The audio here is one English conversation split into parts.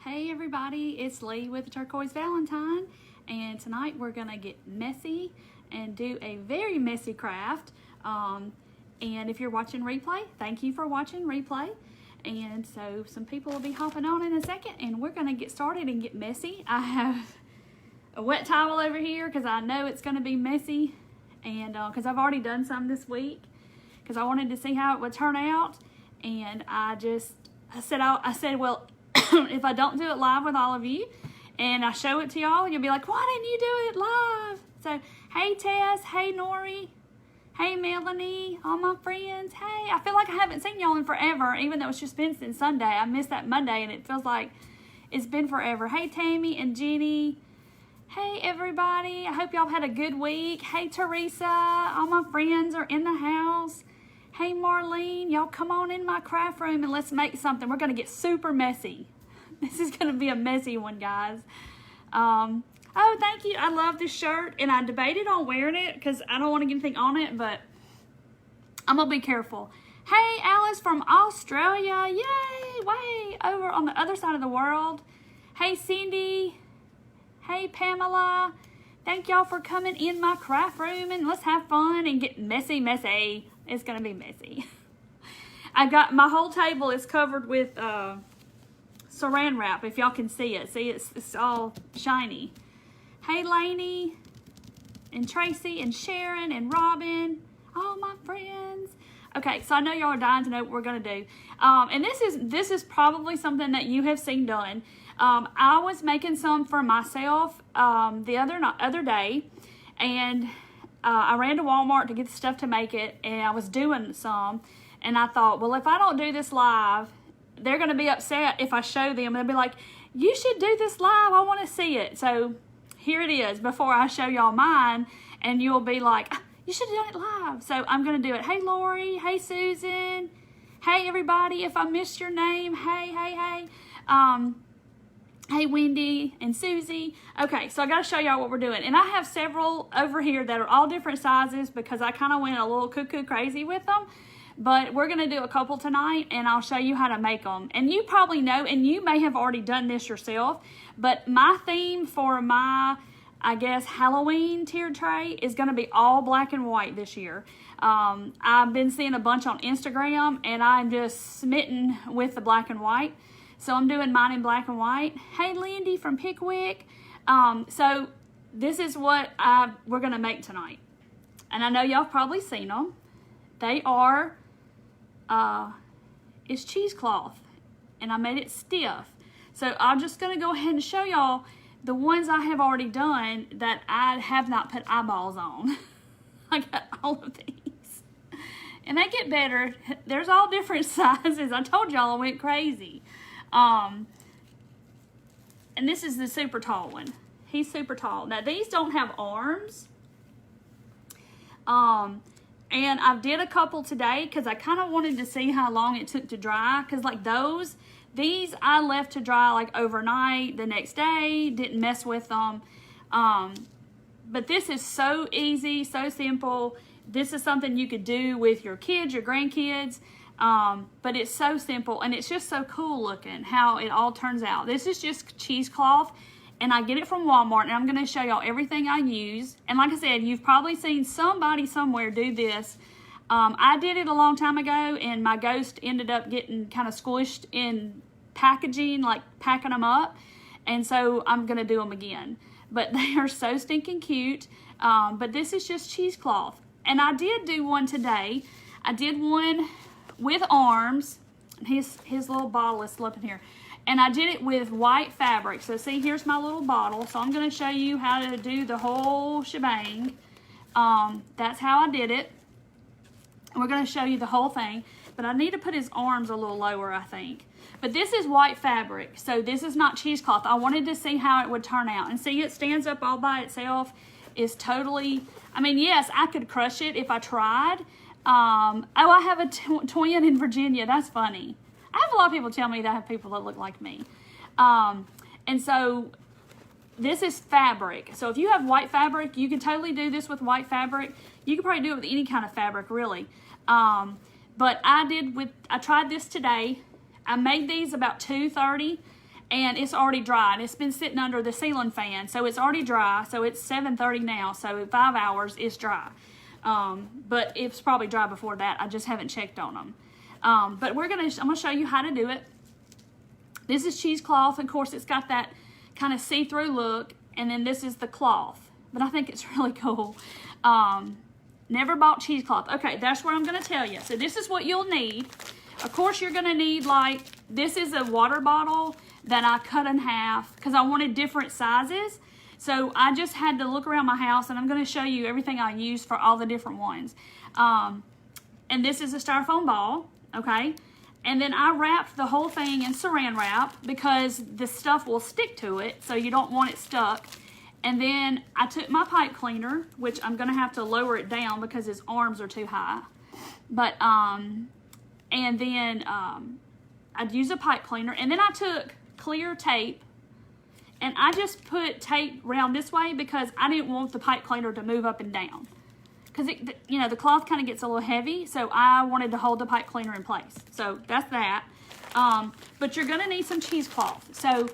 Hey everybody, it's Lee with Turquoise Valentine, and tonight we're gonna get messy and do a very messy craft. And if you're watching replay, thank you for watching replay. And so some people will be hopping on in a second, and we're gonna get started and get messy. I have a wet towel over here because I know it's gonna be messy, and because I've already done some this week because I wanted to see how it would turn out. And I said, well, if I don't do it live with all of you and I show it to y'all, you'll be like, why didn't you do it live? So, hey Tess, hey Nori, hey Melanie, all my friends, hey. I feel like I haven't seen y'all in forever, even though it's just been since Sunday. I missed that Monday and it feels like it's been forever. Hey Tammy and Jenny. Hey everybody, I hope y'all had a good week. Hey Teresa, all my friends are in the house. Hey Marlene, y'all come on in my craft room and let's make something. We're gonna get super messy. This is gonna be a messy one, guys. Oh, thank you. I love this shirt, and I debated on wearing it because I don't want to get anything on it, but I'm gonna be careful. Hey Alice from Australia, yay, way over on the other side of the world. Hey Cindy, hey Pamela. Thank y'all for coming in my craft room, and let's have fun and get messy. It's gonna be messy. I got my whole table is covered with saran wrap. If y'all can see it, it's all shiny. Hey Lainey and Tracy and Sharon and Robin, all my friends. Okay, so I know y'all are dying to know what we're gonna do, and this is probably something that you have seen done. I was making some for myself the other day, and I ran to Walmart to get the stuff to make it, and I was doing some, and I thought, well, if I don't do this live, they're going to be upset if I show them. They'll be like, you should do this live. I want to see it. So here it is before I show y'all mine, and you'll be like, you should have done it live. So I'm going to do it. Hey, Lori. Hey, Susan. Hey, everybody. If I missed your name, hey. Hey, Wendy and Susie. Okay, so I got to show y'all what we're doing. And I have several over here that are all different sizes because I kind of went a little cuckoo crazy with them. But we're going to do a couple tonight, and I'll show you how to make them. And you probably know, and you may have already done this yourself, but my theme for my, I guess, Halloween tiered tray is going to be all black and white this year. I've been seeing a bunch on Instagram, and I'm just smitten with the black and white. So I'm doing mine in black and white. Hey, Lindy from Pickwick. So this is what we're going to make tonight. And I know y'all have probably seen them. They are, it's cheesecloth. And I made it stiff. So I'm just going to go ahead and show y'all the ones I have already done that I have not put eyeballs on. I got all of these. And they get better. There's all different sizes. I told y'all I went crazy. And this is the super tall one. He's super tall. Now these don't have arms. And I did a couple today because I kind of wanted to see how long it took to dry. Because like these I left to dry like overnight the next day. Didn't mess with them. But this is so easy, so simple. This is something you could do with your kids, your grandkids. But it's so simple, and it's just so cool looking how it all turns out. This is just cheesecloth, and I get it from Walmart, and I'm going to show y'all everything I use. And like I said, you've probably seen somebody somewhere do this. I did it a long time ago, and my ghost ended up getting kind of squished in packaging, like packing them up, and so I'm going to do them again. But they are so stinking cute, but this is just cheesecloth. And I did do one today. I did one with arms. His little bottle is slipping here. And I did it with white fabric. So see, here's my little bottle. So I'm going to show you how to do the whole shebang. That's how I did it. We're going to show you the whole thing. But I need to put his arms a little lower, I think. But this is white fabric. So this is not cheesecloth. I wanted to see how it would turn out. And see, it stands up all by itself. It's totally, I mean, yes, I could crush it if I tried. Oh, I have a twin in Virginia. That's funny. I have a lot of people tell me that I have people that look like me. And so this is fabric. So if you have white fabric, you can totally do this with white fabric. You can probably do it with any kind of fabric, really. But I tried this today. I made these about 2:30, and it's already dry, and it's been sitting under the ceiling fan, so it's already dry. So it's 7:30 now, so 5 hours is dry. But it's probably dry before that. I just haven't checked on them. But I'm gonna show you how to do it. This is cheesecloth. Of course, it's got that kind of see-through look, and then this is the cloth. But I think it's really cool. Never bought cheesecloth. Okay, that's what I'm gonna tell you. So this is what you'll need. Of course, you're gonna need, like, this is a water bottle that I cut in half because I wanted different sizes. So I just had to look around my house, and I'm gonna show you everything I used for all the different ones. And this is a styrofoam ball, okay? And then I wrapped the whole thing in saran wrap because the stuff will stick to it, so you don't want it stuck. And then I took my pipe cleaner, which I'm gonna have to lower it down because his arms are too high. But, and then I'd use a pipe cleaner, and then I took clear tape, and I just put tape around this way because I didn't want the pipe cleaner to move up and down. Because, you know, the cloth kind of gets a little heavy, so I wanted to hold the pipe cleaner in place. So that's that. But you're going to need some cheesecloth. So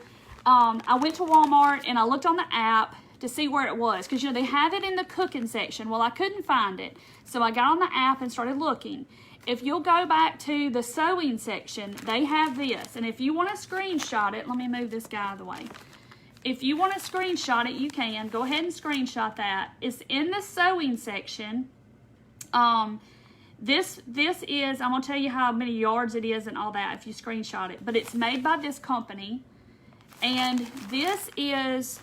I went to Walmart, and I looked on the app to see where it was. Because, you know, they have it in the cooking section. Well, I couldn't find it. So I got on the app and started looking. If you'll go back to the sewing section, they have this. And if you want to screenshot it, let me move this guy out of the way. If you want to screenshot it, you can. Go ahead and screenshot that. It's in the sewing section. This is, I'm going to tell you how many yards it is and all that if you screenshot it. But it's made by this company. And this is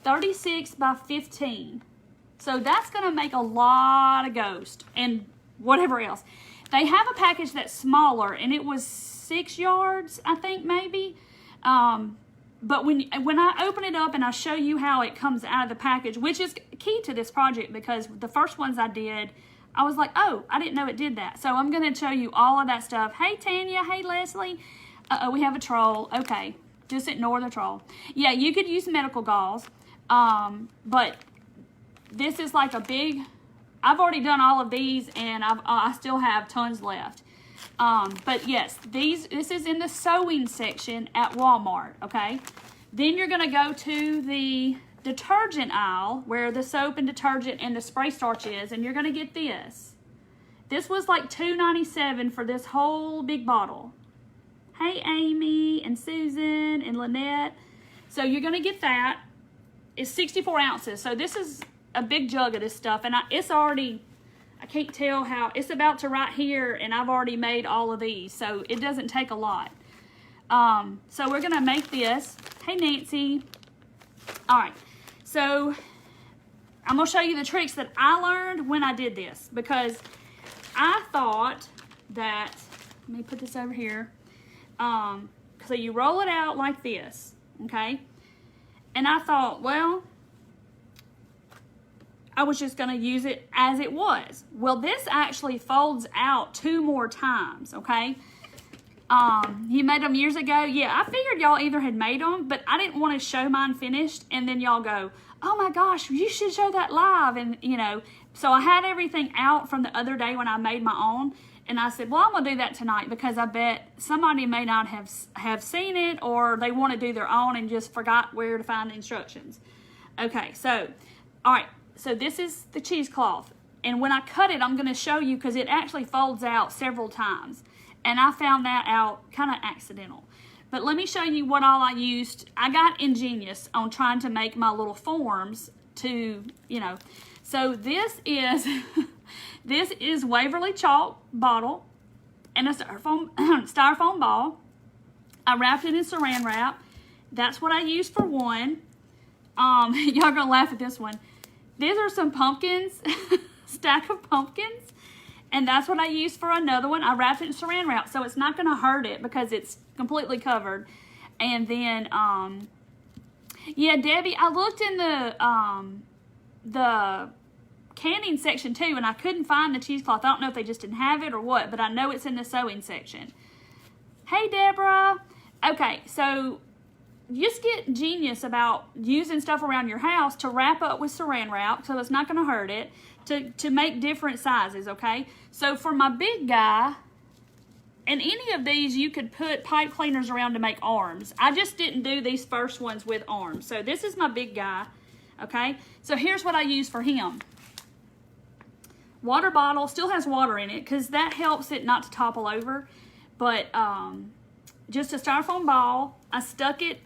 36 by 15. So that's going to make a lot of ghost and whatever else. They have a package that's smaller, and it was 6 yards, I think, maybe. But when I open it up and I show you how it comes out of the package, which is key to this project because the first ones I did, I was like, oh, I didn't know it did that. So I'm going to show you all of that stuff. Hey, Tanya. Hey, Leslie. Uh-oh, we have a troll. Okay, just ignore the troll. Yeah, you could use medical gauze, but this is like a big, I've already done all of these, and I still have tons left. But yes, this is in the sewing section at Walmart, okay? Then you're going to go to the detergent aisle where the soap and detergent and the spray starch is, and you're going to get this. This was like $2.97 for this whole big bottle. Hey, Amy and Susan and Lynette. So you're going to get that. It's 64 ounces. So this is a big jug of this stuff, and it's already, I can't tell how, it's about to right here, and I've already made all of these, so it doesn't take a lot. So we're going to make this. Hey, Nancy. All right, so I'm going to show you the tricks that I learned when I did this, because I thought that, let me put this over here. So you roll it out like this, okay? And I thought, well, I was just going to use it as it was. Well, this actually folds out 2 more times, okay? You made them years ago. Yeah, I figured y'all either had made them, but I didn't want to show mine finished, and then y'all go, oh my gosh, you should show that live, and you know. So I had everything out from the other day when I made my own, and I said, well, I'm going to do that tonight because I bet somebody may not have seen it, or they want to do their own and just forgot where to find the instructions. Okay, so, all right. So this is the cheesecloth, and when I cut it, I'm going to show you because it actually folds out several times, and I found that out kind of accidental. But let me show you what all I used. I got ingenious on trying to make my little forms to, you know. So this is this is Waverly chalk bottle and a styrofoam ball. I wrapped it in saran wrap. That's what I used for one. Y'all gonna laugh at this one. These are some pumpkins, stack of pumpkins, and that's what I used for another one. I wrapped it in saran wrap, so it's not going to hurt it because it's completely covered. And then, yeah, Debbie, I looked in the canning section too, and I couldn't find the cheesecloth. I don't know if they just didn't have it or what, but I know it's in the sewing section. Hey, Deborah. Okay, so just get genius about using stuff around your house to wrap up with saran wrap so it's not going to hurt it, to make different sizes, okay? So for my big guy, And any of these, you could put pipe cleaners around to make arms. I just didn't do these first ones with arms. So this is my big guy, okay? So here's what I use for him. Water bottle, still has water in it because that helps it not to topple over. But just a styrofoam ball. I stuck it,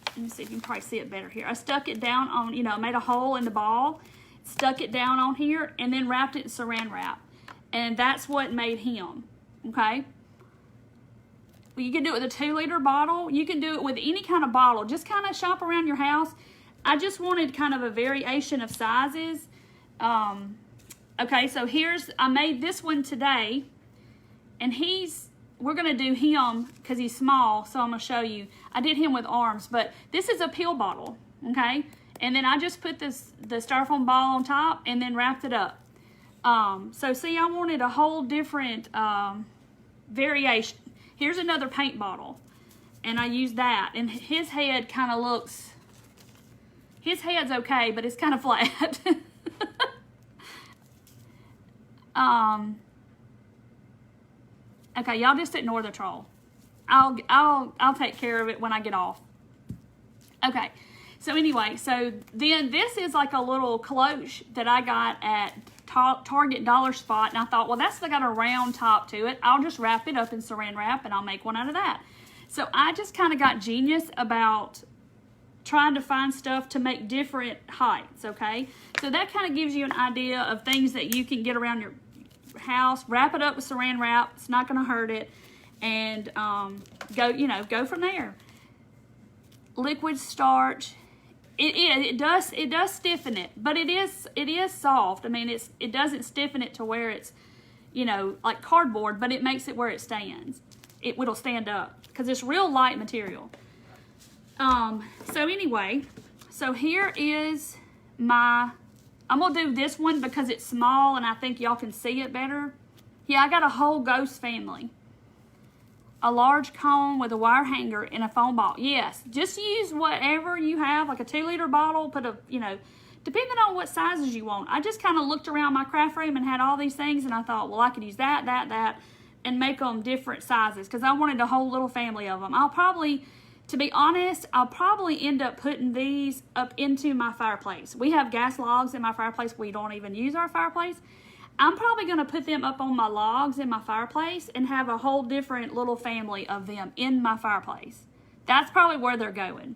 let me see if you can probably see it better here. I stuck it down on, you know, made a hole in the ball, stuck it down on here, and then wrapped it in saran wrap. And that's what made him, okay? Well, you can do it with a 2-liter bottle. You can do it with any kind of bottle. Just kind of shop around your house. I just wanted kind of a variation of sizes. Okay, so I made this one today, and we're gonna do him because he's small, so I'm gonna show you. I did him with arms, but this is a pill bottle, okay? And then I just put the styrofoam ball on top and then wrapped it up. So see, I wanted a whole different variation. Here's another paint bottle, and I used that, and his head kind of looks, his head's okay, but it's kind of flat. Okay, y'all just ignore the troll. I'll take care of it when I get off. Okay, so anyway, so then this is like a little cloche that I got at Target Dollar Spot, and I thought, well, that's got a round top to it. I'll just wrap it up in saran wrap, and I'll make one out of that. So I just kind of got genius about trying to find stuff to make different heights, okay? So that kind of gives you an idea of things that you can get around your house. Wrap it up with saran wrap. It's not going to hurt it. And go from there. Liquid starch. It does stiffen it, but it is soft. I mean, it doesn't stiffen it to where it's, like cardboard, but it makes it where it stands. It'll stand up because it's real light material. So anyway, so here is I'm going to do this one because it's small and I think y'all can see it better. Yeah, I got a whole ghost family. A large cone with a wire hanger and a foam ball. Yes, just use whatever you have, like a 2-liter bottle, depending on what sizes you want. I just kind of looked around my craft room and had all these things, and I thought, well, I could use that, and make them different sizes because I wanted a whole little family of them. To be honest, I'll probably end up putting these up into my fireplace. We have gas logs in my fireplace. We don't even use our fireplace. I'm probably going to put them up on my logs in my fireplace and have a whole different little family of them in my fireplace. That's probably where they're going,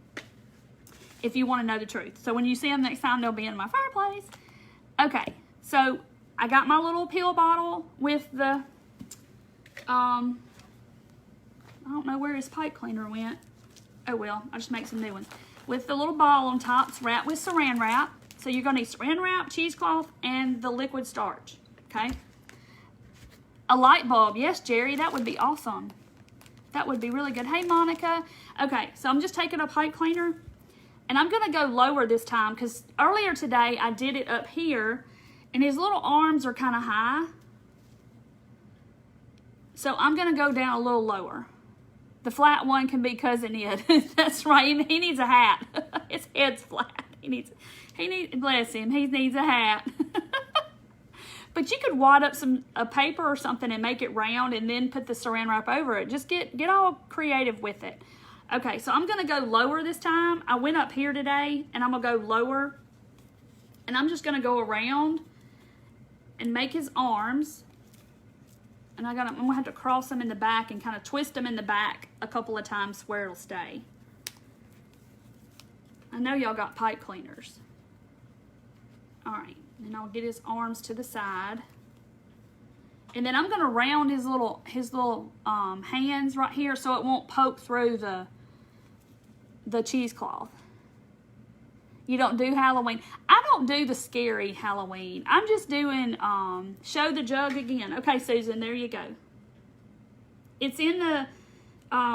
if you want to know the truth. So when you see them next time, they'll be in my fireplace. Okay, so I got my little pill bottle with the, I don't know where his pipe cleaner went. Oh well, I'll just make some new ones. With the little ball on top, it's wrapped with saran wrap. So you're going to need saran wrap, cheesecloth, and the liquid starch. Okay? A light bulb. Yes, Jerry, that would be awesome. That would be really good. Hey, Monica. Okay, so I'm just taking a pipe cleaner, and I'm going to go lower this time because earlier today I did it up here, and his little arms are kind of high. So I'm going to go down a little lower. The flat one can be Cousin Ed. That's right. He needs a hat. His head's flat. Bless him. He needs a hat. But you could wad up a paper or something and make it round and then put the saran wrap over it. Just get all creative with it. Okay, so I'm going to go lower this time. I went up here today and I'm going to go lower. And I'm just going to go around and make his arms. And I'm going to have to cross them in the back and kind of twist them in the back a couple of times where it'll stay. I know y'all got pipe cleaners. All right, and I'll get his arms to the side. And then I'm going to round his little hands right here so it won't poke through the cheesecloth. You don't do Halloween. I don't do the scary Halloween. I'm just doing show the jug again. Okay, Susan, there you go. It's in the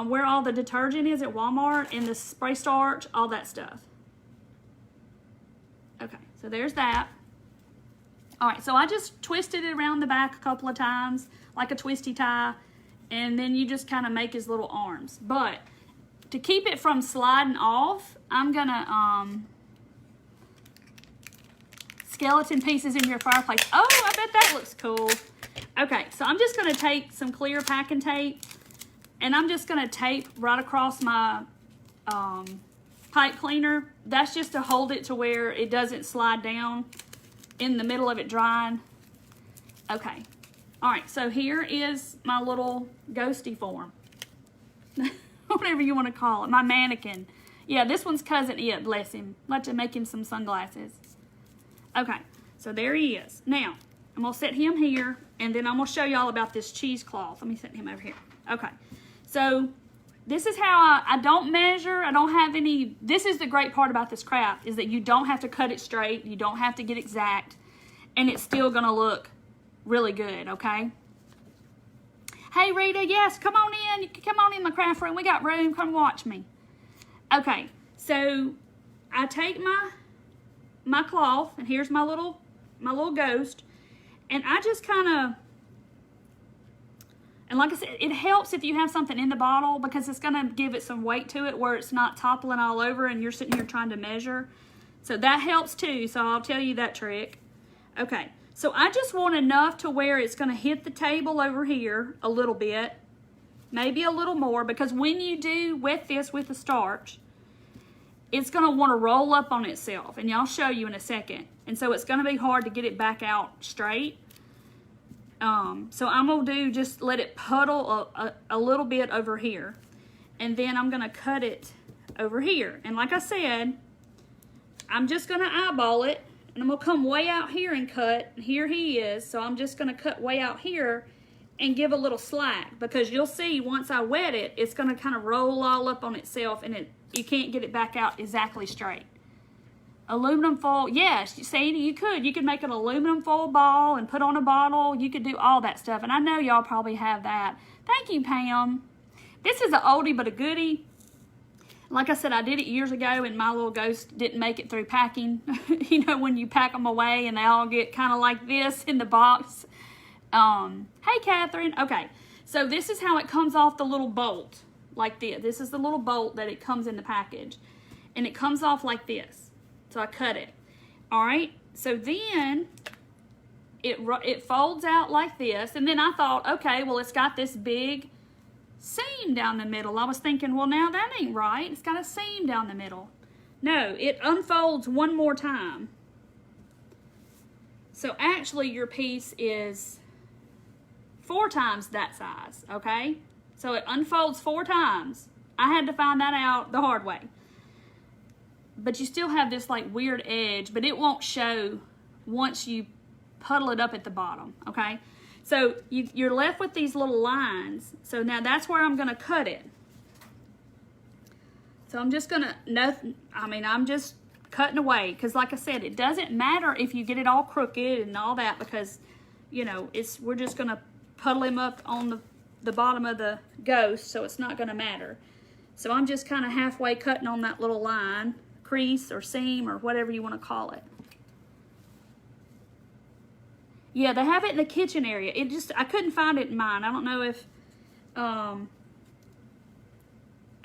where all the detergent is at Walmart and the spray starch, all that stuff. Okay, so there's that. All right, so I just twisted it around the back a couple of times like a twisty tie, and then you just kind of make his little arms. But to keep it from sliding off, I'm gonna skeleton pieces in your fireplace. Oh, I bet that looks cool. Okay, so I'm just going to take some clear packing tape, and I'm just going to tape right across my pipe cleaner. That's just to hold it to where it doesn't slide down in the middle of it drying. Okay. All right, so here is my little ghosty form. Whatever you want to call it, my mannequin. Yeah, this one's cousin It, bless him. Like to make him some sunglasses. Okay, so there he is. Now, I'm going to set him here, and then I'm going to show you all about this cheesecloth. Let me set him over here. Okay, so this is how I don't measure. I don't have any. This is the great part about this craft, is that you don't have to cut it straight. You don't have to get exact, and it's still going to look really good, okay? Hey, Rita, yes, come on in. You can come on in my craft room. We got room. Come watch me. Okay, so I take my cloth, and here's my little ghost, and I just kind of, and like I said, it helps if you have something in the bottle, because it's going to give it some weight to it where it's not toppling all over and you're sitting here trying to measure. So that helps too, so I'll tell you that trick. Okay, so I just want enough to where it's going to hit the table over here a little bit, maybe a little more, because when you do wet this with the starch, it's going to want to roll up on itself, and I'll show you in a second. And so it's going to be hard to get it back out straight. So I'm going to do, just let it puddle a little bit over here, and then I'm going to cut it over here. And like I said, I'm just going to eyeball it, and I'm going to come way out here and cut. Here he is, so I'm just going to cut way out here and give a little slack, because you'll see once I wet it, it's going to kind of roll all up on itself, and you can't get it back out exactly straight. Aluminum foil, yes, see, you could make an aluminum foil ball and put on a bottle. You could do all that stuff, and I know y'all probably have that. Thank you, Pam. This is an oldie but a goodie. Like I said, I did it years ago, and my little ghost didn't make it through packing. You know, when you pack them away and they all get kind of like this in the box. Hey, Catherine. Okay, so this is how it comes off the little bolt, like this. This is the little bolt that it comes in the package, and it comes off like this. So I cut it. All right, so then it folds out like this, and then I thought, okay, well, it's got this big seam down the middle. I was thinking, well, now that ain't right. It's got a seam down the middle. No, it unfolds one more time. So actually your piece is 4 times that size, okay? So it unfolds 4 times. I had to find that out the hard way. But you still have this like weird edge, but it won't show once you puddle it up at the bottom, okay? So you're left with these little lines. So now that's where I'm gonna cut it. So I'm just gonna, I'm just cutting away, because like I said, it doesn't matter if you get it all crooked and all that, because, you know, we're just gonna puddle him up on the bottom of the ghost, so it's not gonna matter. So I'm just kind of halfway cutting on that little line, crease or seam or whatever you want to call it. Yeah, they have it in the kitchen area. I couldn't find it in mine. I don't know if, I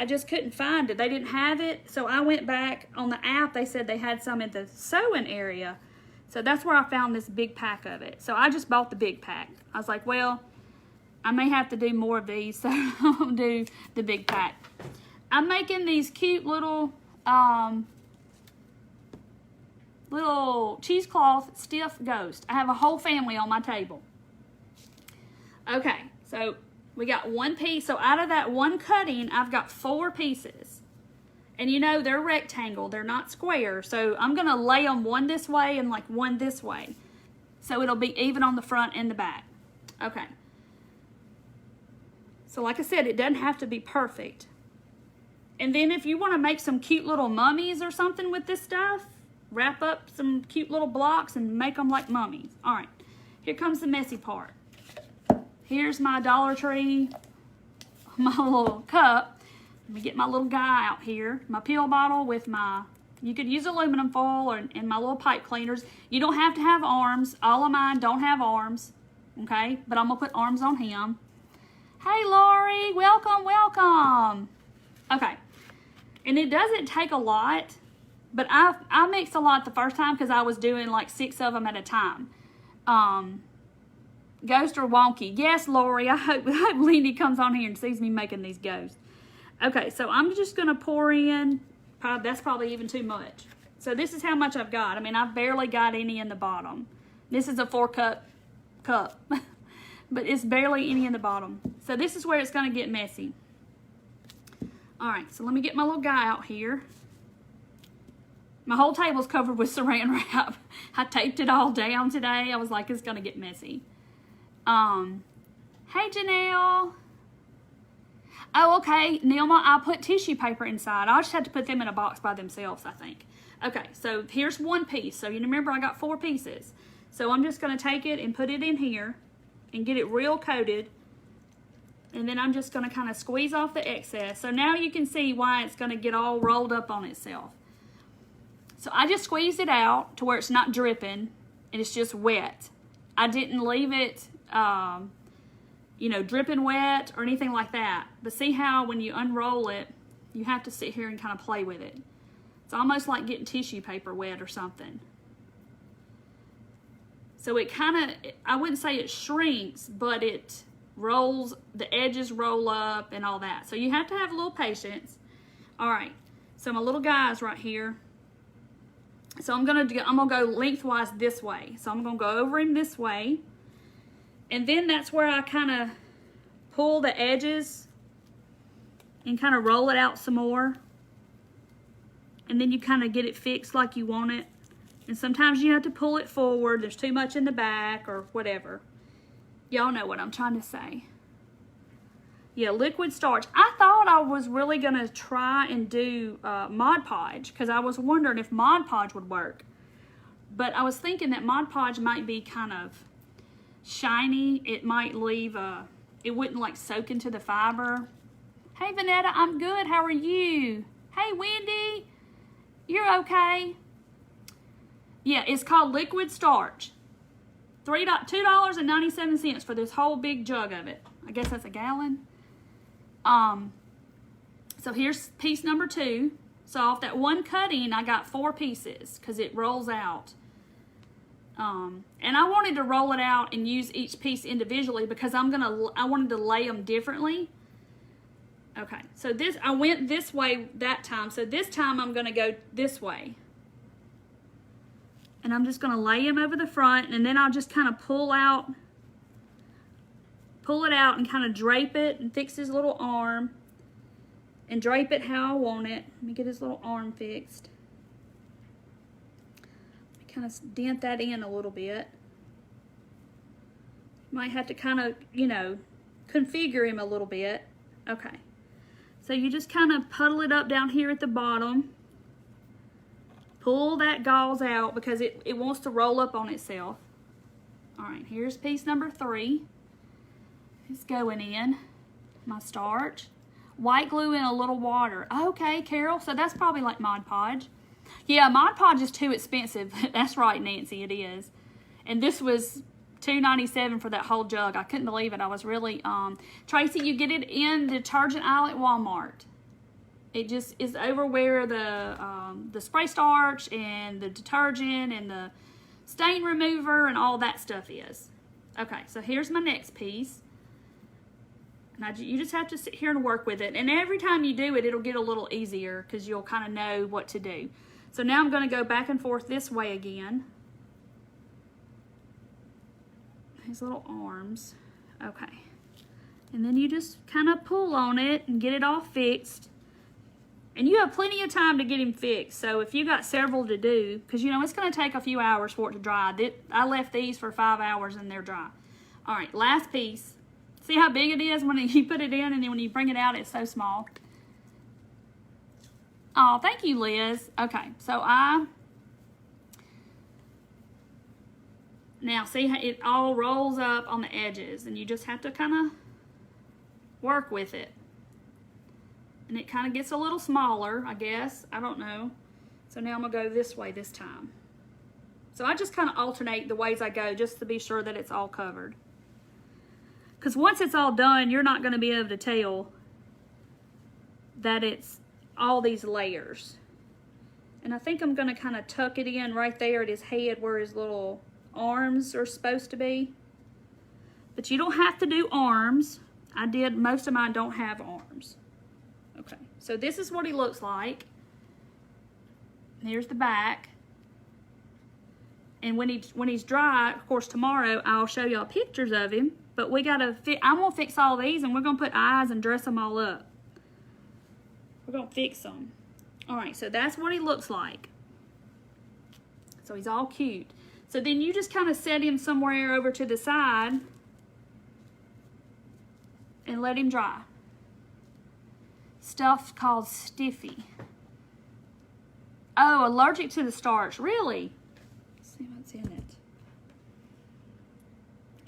just couldn't find it. They didn't have it, so I went back on the app. They said they had some in the sewing area. So that's where I found this big pack of it. So I just bought the big pack. I was like, well, I may have to do more of these, so I'll do the big pack. I'm making these cute little cheesecloth stiff ghost. I have a whole family on my table. Okay, so we got one piece. So out of that one cutting, I've got 4 pieces. And you know, they're rectangle, they're not square. So I'm gonna lay them one this way and like one this way. So it'll be even on the front and the back. Okay. So like I said, it doesn't have to be perfect. And then if you want to make some cute little mummies or something with this stuff, wrap up some cute little blocks and make them like mummies. All right, here comes the messy part. Here's my Dollar Tree, my little cup. Let me get my little guy out here. My pill bottle with my, you could use aluminum foil and my little pipe cleaners. You don't have to have arms. All of mine don't have arms, okay? But I'm going to put arms on him. Hey, Laurie, welcome, welcome. Okay. And it doesn't take a lot, but I mixed a lot the first time because I was doing like 6 of them at a time. Ghost or wonky? Yes, Lori. I hope Lindy comes on here and sees me making these ghosts. Okay, so I'm just going to pour in, that's probably even too much. So this is how much I've got. I mean, I've barely got any in the bottom. This is a 4-cup cup, but it's barely any in the bottom. So this is where it's going to get messy. All right, so let me get my little guy out here. My whole table's covered with saran wrap. I taped it all down today. I was like, it's going to get messy. Hey, Janelle. Oh, okay, Nilma, I put tissue paper inside. I just had to put them in a box by themselves, I think. Okay, so here's one piece. So you remember I got 4 pieces. So I'm just going to take it and put it in here and get it real coated. And then I'm just going to kind of squeeze off the excess. So now you can see why it's going to get all rolled up on itself. So I just squeezed it out to where it's not dripping and it's just wet. I didn't leave it, you know, dripping wet or anything like that. But see how when you unroll it, you have to sit here and kind of play with it. It's almost like getting tissue paper wet or something. So it kind of, I wouldn't say it shrinks, but it rolls, the edges roll up and all that. So you have to have a little patience. All right, so my little guy's right here. So I'm gonna go lengthwise this way. So I'm gonna go over him this way. And then that's where I kind of pull the edges and kind of roll it out some more. And then you kind of get it fixed like you want it. And sometimes you have to pull it forward. There's too much in the back or whatever. Y'all know what I'm trying to say. Yeah, liquid starch. I thought I was really going to try and do Mod Podge because I was wondering if Mod Podge would work. But I was thinking that Mod Podge might be kind of shiny. It might leave it wouldn't like soak into the fiber. Hey, Vanetta, I'm good. How are you? Hey, Wendy, you're okay? Yeah, it's called liquid starch. $2.97 for this whole big jug of it. I guess that's a gallon. So here's piece number 2. So off that one cutting, I got 4 pieces because it rolls out. And I wanted to roll it out and use each piece individually because I wanted to lay them differently. Okay, so I went this way that time. So this time I'm gonna go this way. And I'm just gonna lay him over the front and then I'll just kind of pull it out and kind of drape it and fix his little arm and drape it how I want it. Let me get his little arm fixed. Kind of dent that in a little bit. Might have to kind of, you know, configure him a little bit. Okay. So you just kind of puddle it up down here at the bottom. Pull that gauze out because it wants to roll up on itself. All right, here's piece number 3. It's going in. My starch. White glue in a little water. Okay, Carol, so that's probably like Mod Podge. Yeah, Mod Podge is too expensive. That's right, Nancy, it is. And this was $2.97 for that whole jug. I couldn't believe it. I was really, Tracy, you get it in the detergent aisle at Walmart. It just is over where the spray starch and the detergent and the stain remover and all that stuff is. Okay, so here's my next piece. And you just have to sit here and work with it. And every time you do it, it'll get a little easier because you'll kind of know what to do. So now I'm going to go back and forth this way again. His little arms. Okay. And then you just kind of pull on it and get it all fixed. And you have plenty of time to get him fixed. So if you got several to do, because you know it's going to take a few hours for it to dry. I left these for 5 hours and they're dry. All right, last piece. See how big it is when you put it in and then when you bring it out, it's so small. Oh, thank you, Liz. Okay, so now see how it all rolls up on the edges and you just have to kind of work with it. And it kind of gets a little smaller, I guess. I don't know. So now I'm going to go this way this time. So I just kind of alternate the ways I go just to be sure that it's all covered. Because once it's all done, you're not going to be able to tell that it's all these layers. And I think I'm going to kind of tuck it in right there at his head where his little arms are supposed to be. But you don't have to do arms. Most of mine don't have arms. Okay, so this is what he looks like. Here's the back. And when he's dry, of course, tomorrow I'll show y'all pictures of him. But I'm gonna fix all these, and we're gonna put eyes and dress them all up. We're gonna fix them. All right, so that's what he looks like. So he's all cute. So then you just kind of set him somewhere over to the side and let him dry. Stuff called Stiffy. Oh, allergic to the starch. Really? Let's see what's in it.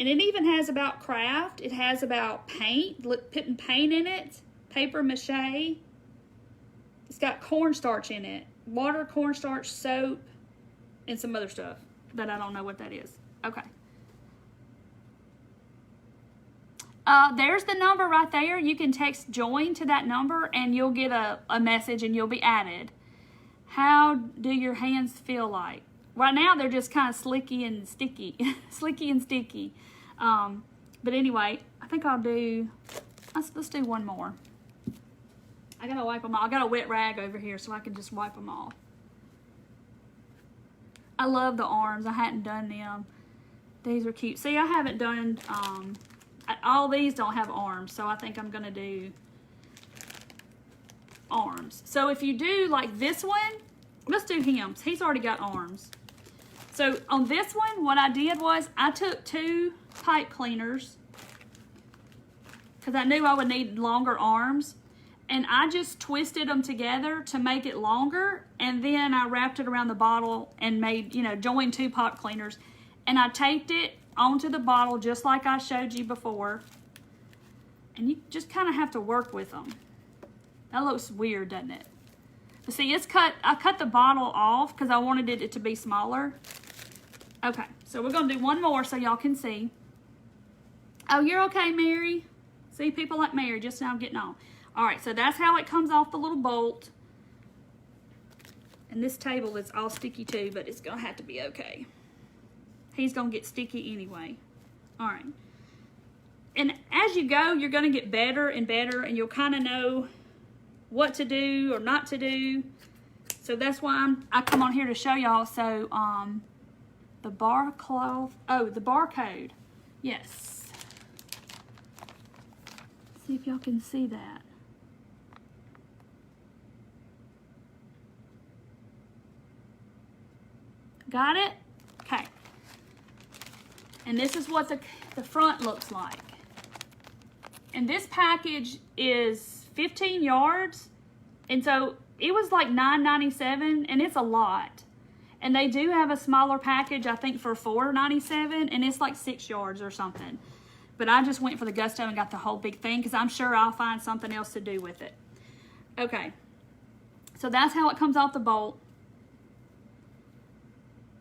And it even has about craft. It has about paint, putting paint in it, paper mache. It's got cornstarch in it. Water, cornstarch, soap, and some other stuff that I don't know what that is. Okay. There's the number right there. You can text join to that number and you'll get a message and you'll be added. How do your hands feel like? Right now they're just kind of slicky and sticky. Slicky and sticky. But anyway, I think I'll do, let's do one more. I gotta wipe them all. I got a wet rag over here so I can just wipe them all. I love the arms. I hadn't done them. These are cute. See, I haven't done, all these don't have arms, so I think I'm gonna do arms. So if you do like this one, let's do him. He's already got arms. So on this one, what I did was I took 2 pipe cleaners because I knew I would need longer arms. And I just twisted them together to make it longer. And then I wrapped it around the bottle and made, joined 2 pipe cleaners. And I taped it onto the bottle just like I showed you before. And you just kind of have to work with them. That looks weird, doesn't it? But see, it's cut. I cut the bottle off because I wanted it to be smaller. Okay, so we're going to do one more so y'all can see. Oh, you're okay, Mary? See, people like Mary just now getting on. All right, so that's how it comes off the little bolt. And this table is all sticky too, but it's going to have to be okay. He's going to get sticky anyway. All right. And as you go, you're going to get better and better, and you'll kind of know what to do or not to do. So that's why I come on here to show y'all. So the the barcode. Yes. See if y'all can see that. Got it? Okay. And this is what the front looks like. And this package is 15 yards. And so it was like $9.97, and it's a lot. And they do have a smaller package, I think, for $4.97, and it's like 6 yards or something. But I just went for the gusto and got the whole big thing because I'm sure I'll find something else to do with it. Okay. So that's how it comes off the bolt.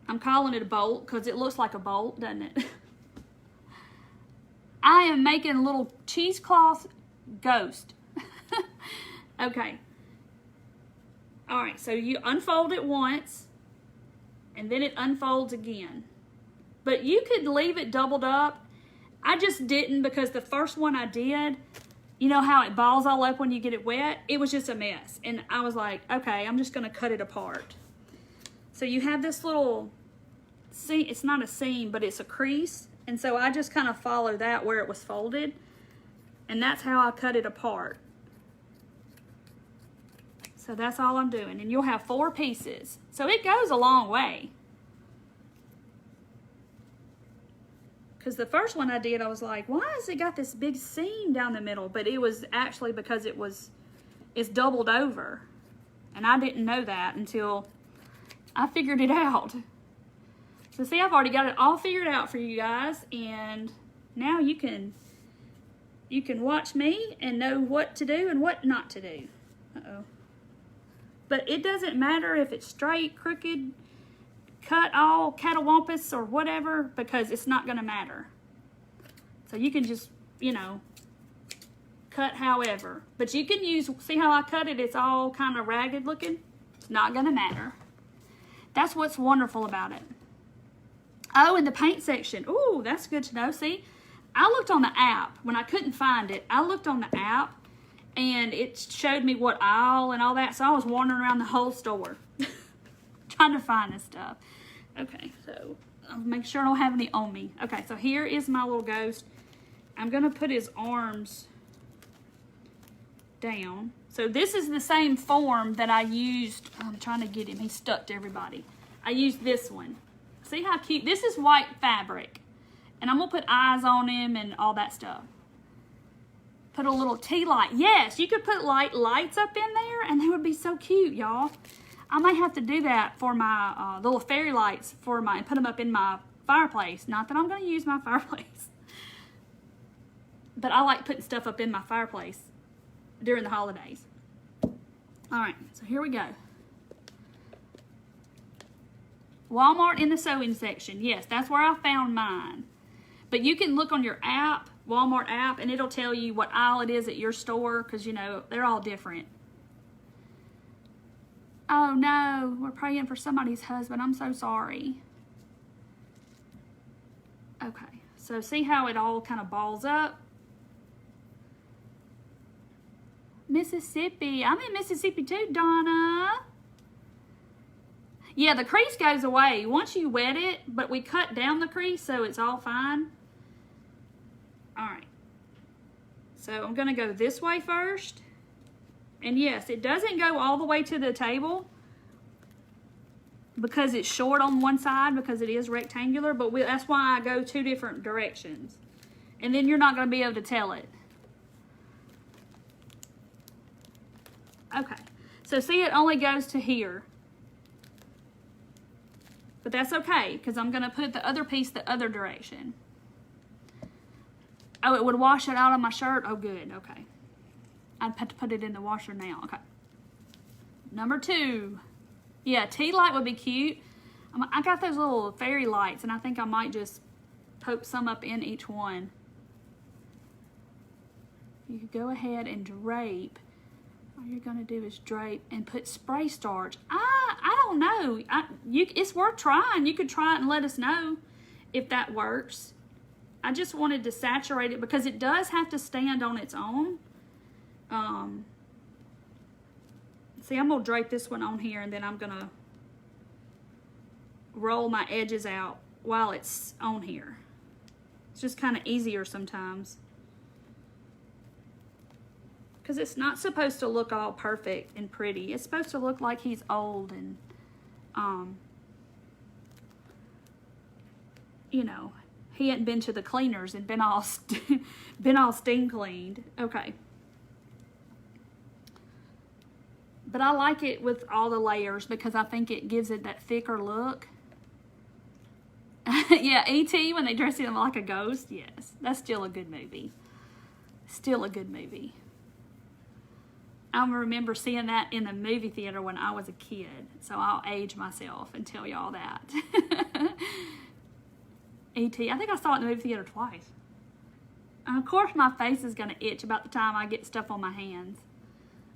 I'm calling it a bolt because it looks like a bolt, doesn't it? I am making a little cheesecloth ghost. Okay. All right, so you unfold it once, and then it unfolds again. But you could leave it doubled up. I just didn't because the first one I did, you know how it balls all up when you get it wet? It was just a mess. And I was like, okay, I'm just going to cut it apart. So you have this little, see, it's not a seam, but it's a crease. And so I just kind of follow that where it was folded. And that's how I cut it apart. So that's all I'm doing. And you'll have 4 pieces. So it goes a long way. Because the first one I did, I was like, why has it got this big seam down the middle? But it was actually because it's doubled over. And I didn't know that until I figured it out. So see, I've already got it all figured out for you guys. And now you can watch me and know what to do and what not to do. Uh-oh. But it doesn't matter if it's straight, crooked, cut all catawampus or whatever, because it's not going to matter. So you can just, cut however. But you can use, see how I cut it? It's all kind of ragged looking. It's not going to matter. That's what's wonderful about it. Oh, and the paint section. Ooh, that's good to know. See, I looked on the app. When I couldn't find it, I looked on the app and it showed me what aisle and all that. So I was wandering around the whole store trying to find this stuff. Okay, so I'll make sure I don't have any on me. Okay, so here is my little ghost. I'm going to put his arms down. So this is the same form that I used. I'm trying to get him. He's stuck to everybody. I used this one. See how cute? This is white fabric. And I'm going to put eyes on him and all that stuff. Put a little tea light. Yes, you could put lights up in there and they would be so cute, y'all. I might have to do that for my little fairy lights put them up in my fireplace. Not that I'm going to use my fireplace. But I like putting stuff up in my fireplace during the holidays. All right, so here we go. Walmart in the sewing section. Yes, that's where I found mine. But you can look on your app, Walmart app, and it'll tell you what aisle it is at your store because, you know, they're all different. Oh, no, we're praying for somebody's husband. I'm so sorry. Okay, so see how it all kind of balls up? Mississippi. I'm in Mississippi too, Donna. Yeah, the crease goes away once you wet it, but we cut down the crease so it's all fine. All right. So I'm going to go this way first. And yes, it doesn't go all the way to the table because it's short on one side because it is rectangular, but that's why I go two different directions. And then you're not going to be able to tell it. Okay, so see it only goes to here. But that's okay, because I'm going to put the other piece the other direction. Oh, it would wash it out on my shirt? Oh, good, okay. I'd have to put it in the washer now, okay. Number 2. Yeah, tea light would be cute. I got those little fairy lights, and I think I might just poke some up in each one. You could go ahead and drape. All you're going to do is drape and put spray starch. I don't know. It's worth trying. You could try it and let us know if that works. I just wanted to saturate it because it does have to stand on its own. See, I'm going to drape this one on here and then I'm going to roll my edges out while it's on here. It's just kind of easier sometimes. Because it's not supposed to look all perfect and pretty. It's supposed to look like he's old and, you know, he hadn't been to the cleaners and been all steam cleaned. Okay. But I like it with all the layers because I think it gives it that thicker look. Yeah, E.T. when they dress him like a ghost. Yes, that's still a good movie. Still a good movie. I remember seeing that in the movie theater when I was a kid. So I'll age myself and tell y'all that. E.T. I think I saw it in the movie theater twice. And of course my face is going to itch about the time I get stuff on my hands.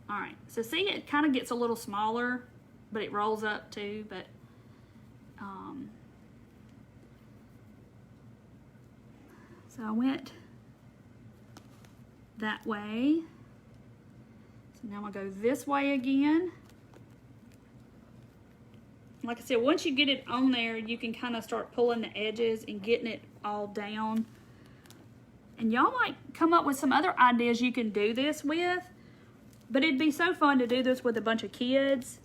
All right. So see, it kind of gets a little smaller, but it rolls up too. But so I went that way. Now I'm going to go this way again. Like I said, once you get it on there, you can kind of start pulling the edges and getting it all down. And y'all might come up with some other ideas you can do this with. But it'd be so fun to do this with a bunch of kids.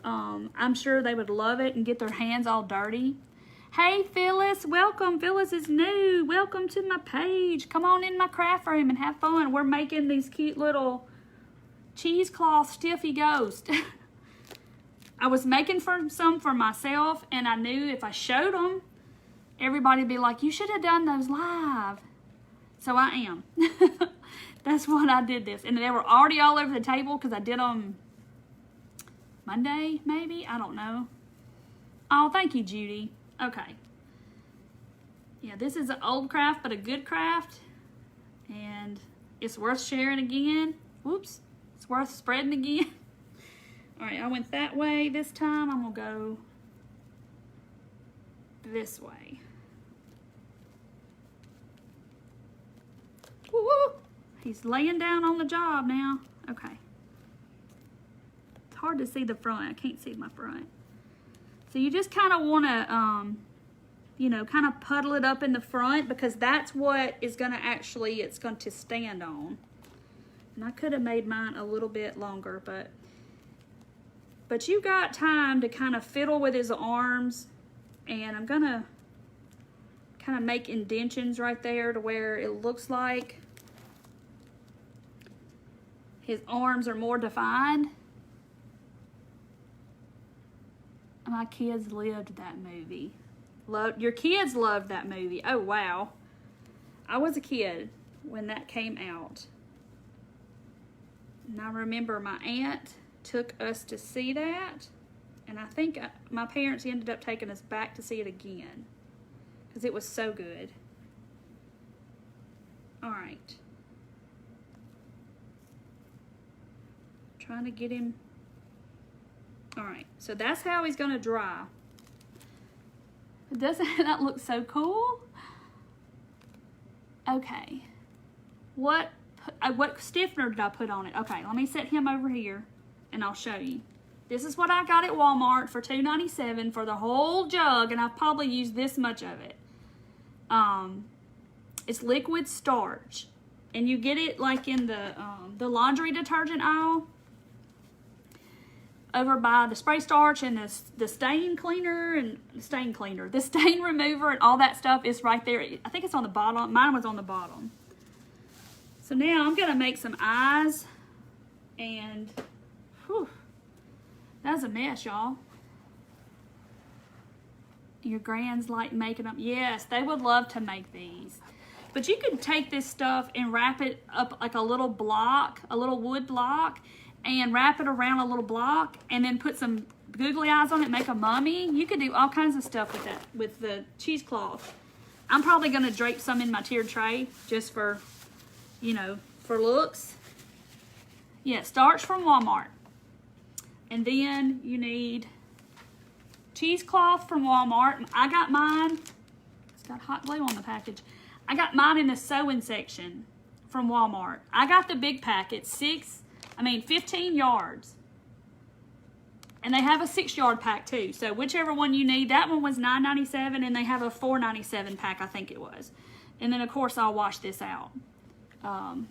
I'm sure they would love it and get their hands all dirty. Hey, Phyllis, welcome. Phyllis is new. Welcome to my page. Come on in my craft room and have fun. We're making these cute little cheesecloth stiffy ghost. I was making some for myself, and I knew if I showed them, everybody would be like, you should have done those live. So I am. That's what I did this. And they were already all over the table because I did them Monday, maybe? I don't know. Oh, thank you, Judy. Okay. Yeah, this is an old craft, but a good craft. And it's worth sharing again. Whoops. It's worth spreading again. All right, I went that way this time. I'm going to go this way. woo. He's laying down on the job now. Okay. It's hard to see the front. I can't see my front. So you just kind of want to, you know, kind of puddle it up in the front, because that's what is going to actually, it's going to stand on. And I could have made mine a little bit longer, but you got time to kind of fiddle with his arms. And I'm going to kind of make indentions right there to where it looks like his arms are more defined. My kids lived that movie. Your kids loved that movie. Oh, wow. I was a kid when that came out. And I remember my aunt took us to see that. And I think my parents ended up taking us back to see it again, because it was so good. All right. Trying to get him. All right, so that's how he's gonna dry. Doesn't that look so cool? Okay. What stiffener did I put on it? Okay, let me set him over here and I'll show you. This is what I got at Walmart for $2.97 for the whole jug, and I've probably used this much of it. It's liquid starch, and you get it like in the laundry detergent aisle over by the spray starch and the stain cleaner and the stain remover and all that stuff is right there. I think it's on the bottom. Mine was on the bottom. So now I'm gonna make some eyes, and whew, that's a mess, y'all. Your grands like making them. Yes, they would love to make these. But you could take this stuff and wrap it up like a little block, a little wood block, and wrap it around a little block, and then put some googly eyes on it, make a mummy. You could do all kinds of stuff with that, with the cheesecloth. I'm probably gonna drape some in my tiered tray just for, you know, for looks. Yeah, starch from Walmart. And then you need cheesecloth from Walmart. I got mine, it's got hot glue on the package. I got mine in the sewing section from Walmart. I got the big packet, 15 yards. And they have a 6-yard pack too. So whichever one you need, that one was $9.97, and they have a $4.97 pack, I think it was. And then of course I'll wash this out. All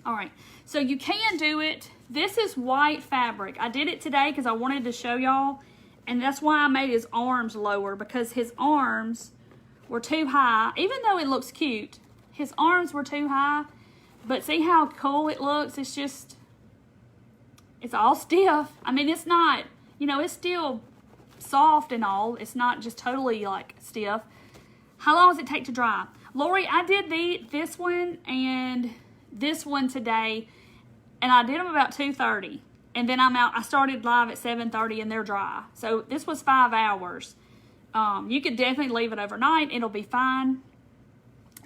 right, so you can do it. This is white fabric. I did it today because I wanted to show y'all, and that's why I made his arms lower, because his arms were too high. Even though it looks cute, his arms were too high. But see how cool it looks? It's just, it's all stiff. I mean, it's not, you know, it's still soft and all. It's not just totally like stiff. How long does it take to dry? Lori, I did this one and this one today, and I did them about 2:30. And then I started live at 7:30 and they're dry. So this was 5 hours. You could definitely leave it overnight. It'll be fine.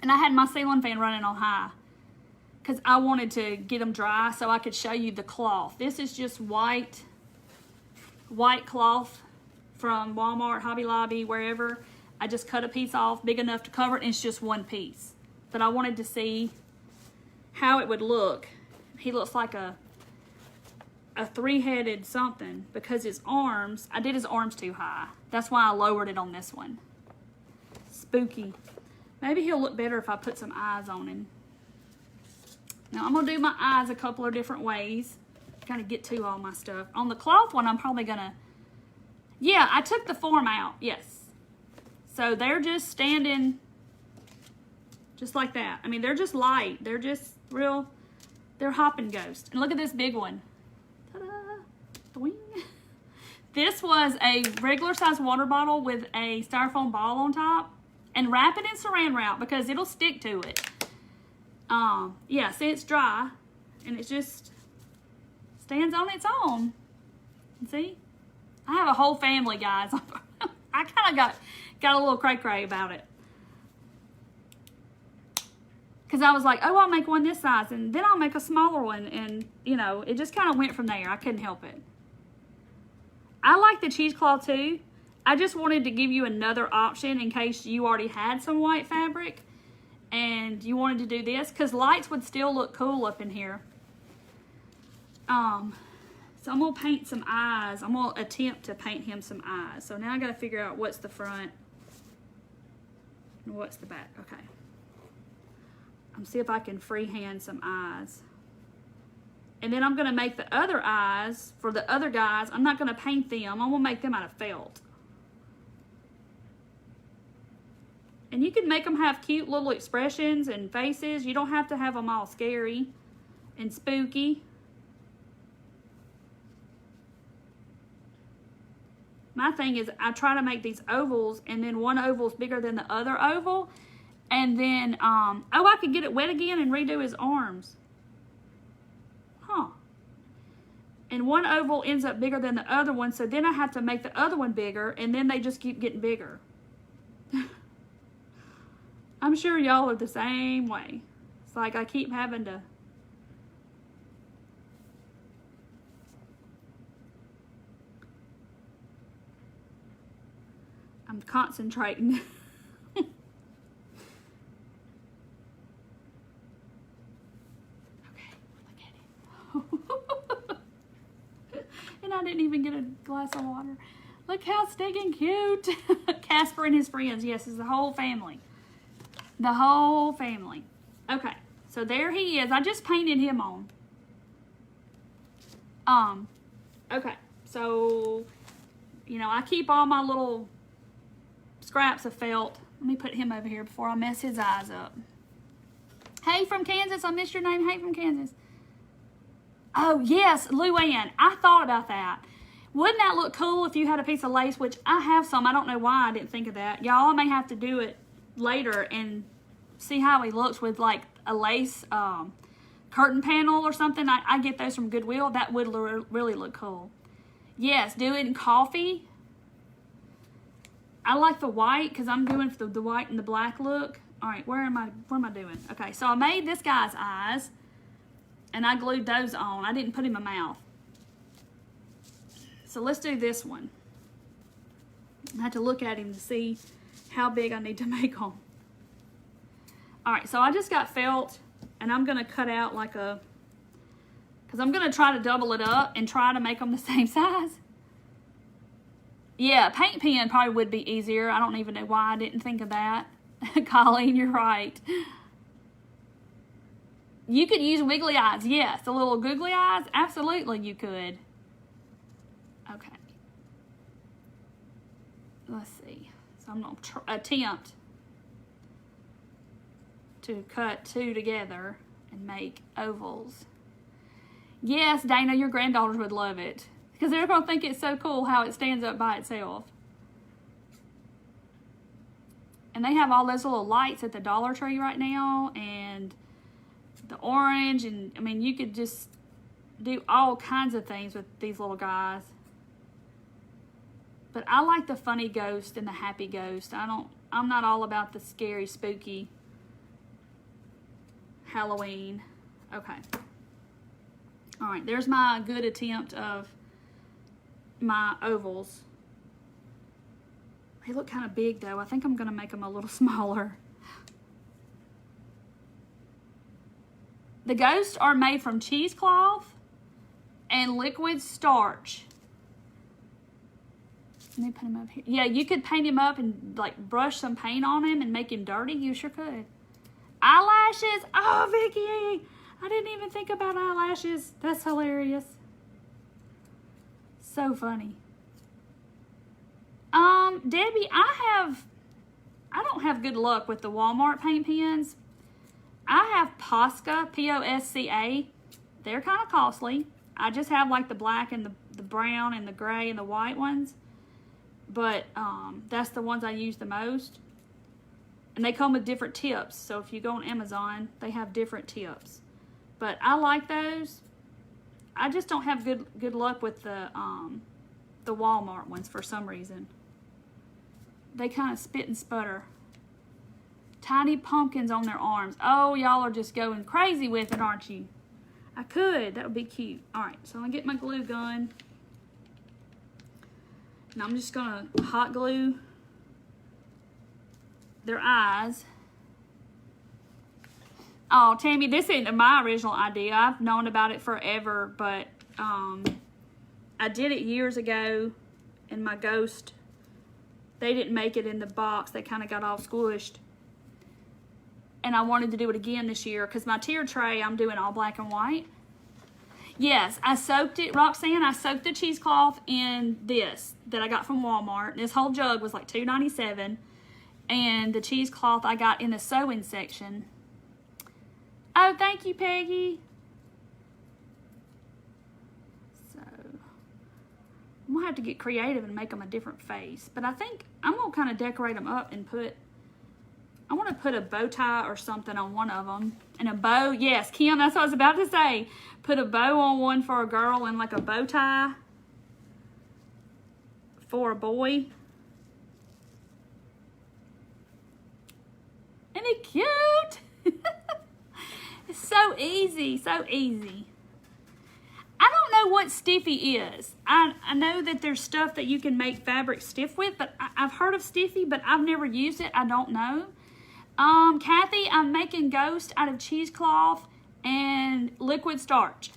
And I had my ceiling fan running on high, because I wanted to get them dry so I could show you the cloth. This is just white cloth from Walmart, Hobby Lobby, wherever. I just cut a piece off big enough to cover it, and it's just one piece. But I wanted to see how it would look. He looks like a three-headed something, because his arms, I did his arms too high. That's why I lowered it on this one. Spooky. Maybe he'll look better if I put some eyes on him. Now I'm gonna do my eyes a couple of different ways. Gotta get to all my stuff. On the cloth one, I'm probably gonna, yeah, I took the form out, yes. So they're just standing just like that. I mean, they're just light. They're just real, they're hopping ghost. And look at this big one. Ta-da, Doing. This was a regular size water bottle with a styrofoam ball on top, and wrap it in saran wrap because it'll stick to it. Yeah, see, it's dry, and it just stands on its own. See? I have a whole family, guys. I kind of got a little cray-cray about it. Because I was like, oh, I'll make one this size, and then I'll make a smaller one, and, you know, it just kind of went from there. I couldn't help it. I like the cheesecloth, too. I just wanted to give you another option in case you already had some white fabric. and you wanted to do this, because lights would still look cool up in here. So I'm gonna paint some eyes. I'm gonna attempt to paint him some eyes. So now I gotta figure out what's the front and what's the back. Okay. I'm see if I can freehand some eyes. And then I'm gonna make the other eyes for the other guys. I'm not gonna paint them. I'm gonna make them out of felt. And you can make them have cute little expressions and faces. You don't have to have them all scary and spooky. My thing is I try to make these ovals, and then one oval's bigger than the other oval. And then, oh, I could get it wet again and redo his arms. Huh. And one oval ends up bigger than the other one, so then I have to make the other one bigger, and then they just keep getting bigger. I'm sure y'all are the same way. It's like I keep having to... I'm concentrating. Okay, look at it. And I didn't even get a glass of water. Look how stinking cute. Casper and his friends. Yes, it's the whole family. The whole family. Okay, so there he is. I just painted him on. Okay, so, you know, I keep all my little scraps of felt. Let me put him over here before I mess his eyes up. Hey from Kansas, I missed your name. Hey from Kansas. Oh, yes, Luann. I thought about that. Wouldn't that look cool if you had a piece of lace, which I have some. I don't know why I didn't think of that. Y'all, I may have to do it later and see how he looks with like a lace curtain panel or something. I get those from Goodwill. That would really look cool. Yes, do it in coffee. I like the white because I'm doing the white and the black look. All right, what am I doing? Okay, so I made this guy's eyes and I glued those on. I didn't put him in my mouth. So let's do this one. I have to look at him to see how big I need to make them. All right, so I just got felt, and I'm gonna cut out like a, because I'm gonna try to double it up and try to make them the same size. Yeah, paint pen probably would be easier. I don't even know why I didn't think of that. Colleen, you're right. You could use wiggly eyes. Yes, the little googly eyes. Absolutely, you could. Okay. Let's see. So I'm going to attempt to cut two together and make ovals. Yes, Dana, your granddaughters would love it because they're going to think it's so cool how it stands up by itself. And they have all those little lights at the Dollar Tree right now, and the orange, and I mean, you could just do all kinds of things with these little guys. But I like the funny ghost and the happy ghost. I'm not all about the scary, spooky Halloween. Okay. All right, there's my good attempt of my ovals. They look kind of big though. I think I'm gonna make them a little smaller. The ghosts are made from cheesecloth and liquid starch. Let me put him up here. Yeah, you could paint him up and like brush some paint on him and make him dirty. You sure could. Eyelashes. Oh, Vicky, I didn't even think about eyelashes. That's hilarious. So funny. Debbie, I don't have good luck with the Walmart paint pens. I have Posca, P-O-S-C-A. They're kind of costly. I just have like the black and the brown and the gray and the white ones. But that's the ones I use the most. And they come with different tips. So if you go on Amazon, they have different tips. But I like those. I just don't have good luck with the Walmart ones for some reason. They kind of spit and sputter. Tiny pumpkins on their arms. Oh, y'all are just going crazy with it, aren't you? I could. That would be cute. All right, so I'm going to get my glue gun. And I'm just going to hot glue their eyes. Oh, Tammy, this isn't my original idea. I've known about it forever, but I did it years ago, and my ghost, they didn't make it in the box. They kind of got all squished. And I wanted to do it again this year because my tier tray, I'm doing all black and white. Yes, I soaked it, Roxanne, I soaked the cheesecloth in this that I got from Walmart. This whole jug was like $2.97. And the cheesecloth I got in the sewing section. Oh, thank you, Peggy. So, I'm going to have to get creative and make them a different face. But I think I'm going to kind of decorate them up and I want to put a bow tie or something on one of them. And a bow, yes, Kim, that's what I was about to say. Put a bow on one for a girl and like a bow tie for a boy. Isn't it cute? It's so easy, so easy. I don't know what stiffy is. I know that there's stuff that you can make fabric stiff with, but I've heard of stiffy, but I've never used it. I don't know. Kathy, I'm making ghost out of cheesecloth and liquid starch.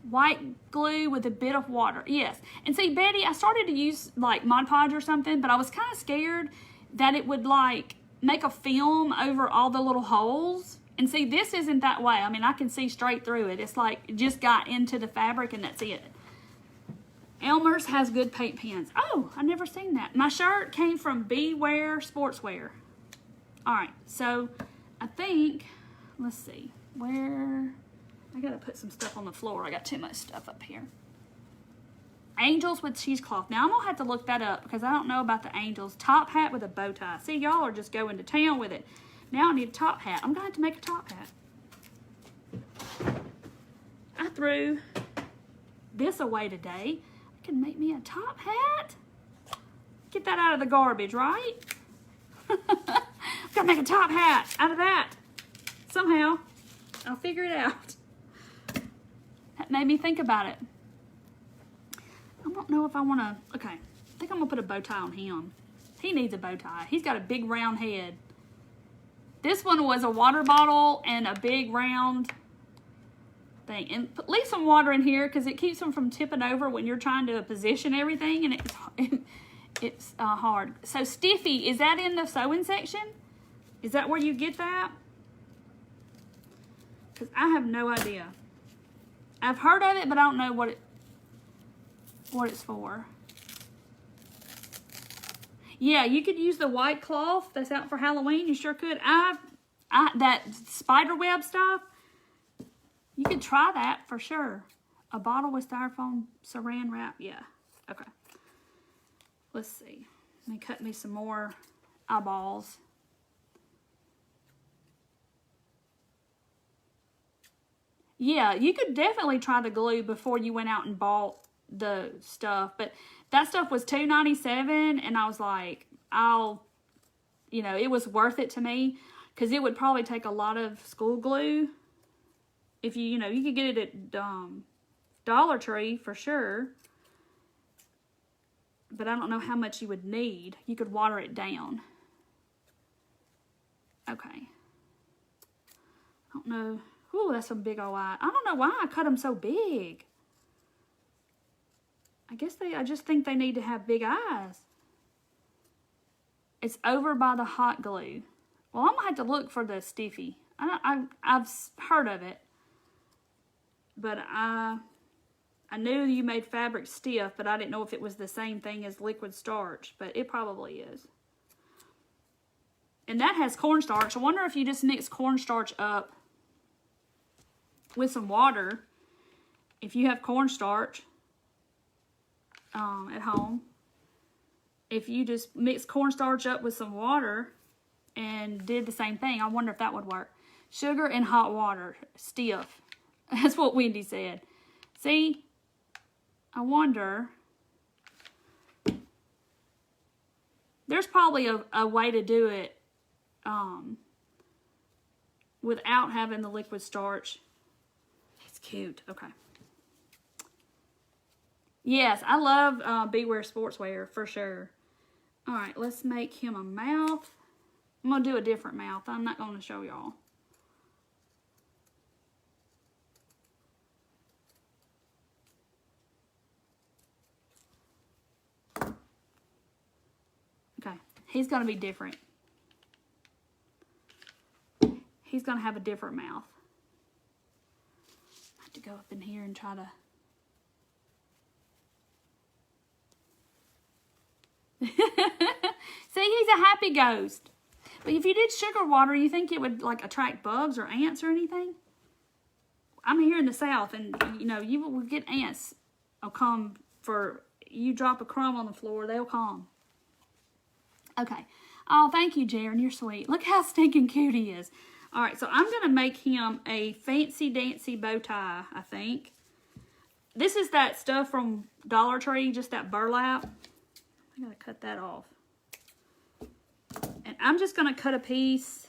White glue with a bit of water. Yes. And see, Betty, I started to use like Mod Podge or something, but I was kind of scared that it would like make a film over all the little holes. And see, this isn't that way. I mean, I can see straight through it. It's like it just got into the fabric and that's it. Elmer's has good paint pens. Oh, I've never seen that. My shirt came from Beware Sportswear. All right, so I think, let's see, where, I gotta put some stuff on the floor. I got too much stuff up here. Angels with cheesecloth. Now, I'm gonna have to look that up because I don't know about the angels. Top hat with a bow tie. See, y'all are just going to town with it. Now I need a top hat. I'm gonna have to make a top hat. I threw this away today. I can make me a top hat. Get that out of the garbage, right? Gotta make a top hat out of that. Somehow. I'll figure it out. That made me think about it. I don't know if I want to... Okay. I think I'm going to put a bow tie on him. He needs a bow tie. He's got a big round head. This one was a water bottle and a big round thing. And leave some water in here because it keeps them from tipping over when you're trying to position everything. And it's hard. So stiffy, is that in the sewing section? Is that where you get that? Because I have no idea. I've heard of it, but I don't know what it's for. Yeah, you could use the white cloth that's out for Halloween. You sure could. That spider web stuff, you could try that for sure. A bottle with styrofoam saran wrap. Yeah. Okay. Let's see. Let me cut me some more eyeballs. Yeah, you could definitely try the glue before you went out and bought the stuff. But that stuff was $2.97, and I was like, it was worth it to me because it would probably take a lot of school glue. If you could get it at Dollar Tree for sure. But I don't know how much you would need. You could water it down. Okay. I don't know. Ooh, that's some big old eye. I don't know why I cut them so big. I just think they need to have big eyes. It's over by the hot glue. Well, I'm going to have to look for the stiffy. I've heard of it. But I knew you made fabric stiff, but I didn't know if it was the same thing as liquid starch. But it probably is. And that has cornstarch. I wonder if you just mix cornstarch up with some water. If you have cornstarch at home, if you just mix cornstarch up with some water and did the same thing, I wonder if that would work. Sugar and hot water, stiff. That's what Wendy said. See, I wonder. There's probably a way to do it without having the liquid starch. It's cute. Okay. Yes, I love Beware Sportswear for sure. All right, let's make him a mouth. I'm going to do a different mouth. I'm not going to show y'all. Okay, he's going to be different. He's going to have a different mouth. I have to go up in here and try to... See, he's a happy ghost. But if you did sugar water, you think it would like attract bugs or ants or anything? I'm here in the South, and you know, you will get ants. Will come for you. Drop a crumb on the floor, they'll come. Okay. Oh, thank you, Jaron. You're sweet. Look how stinking cute he is. All right, so I'm gonna make him a fancy dancy bow tie. I think this is that stuff from Dollar Tree, just that burlap. I gotta cut that off. And I'm just gonna cut a piece.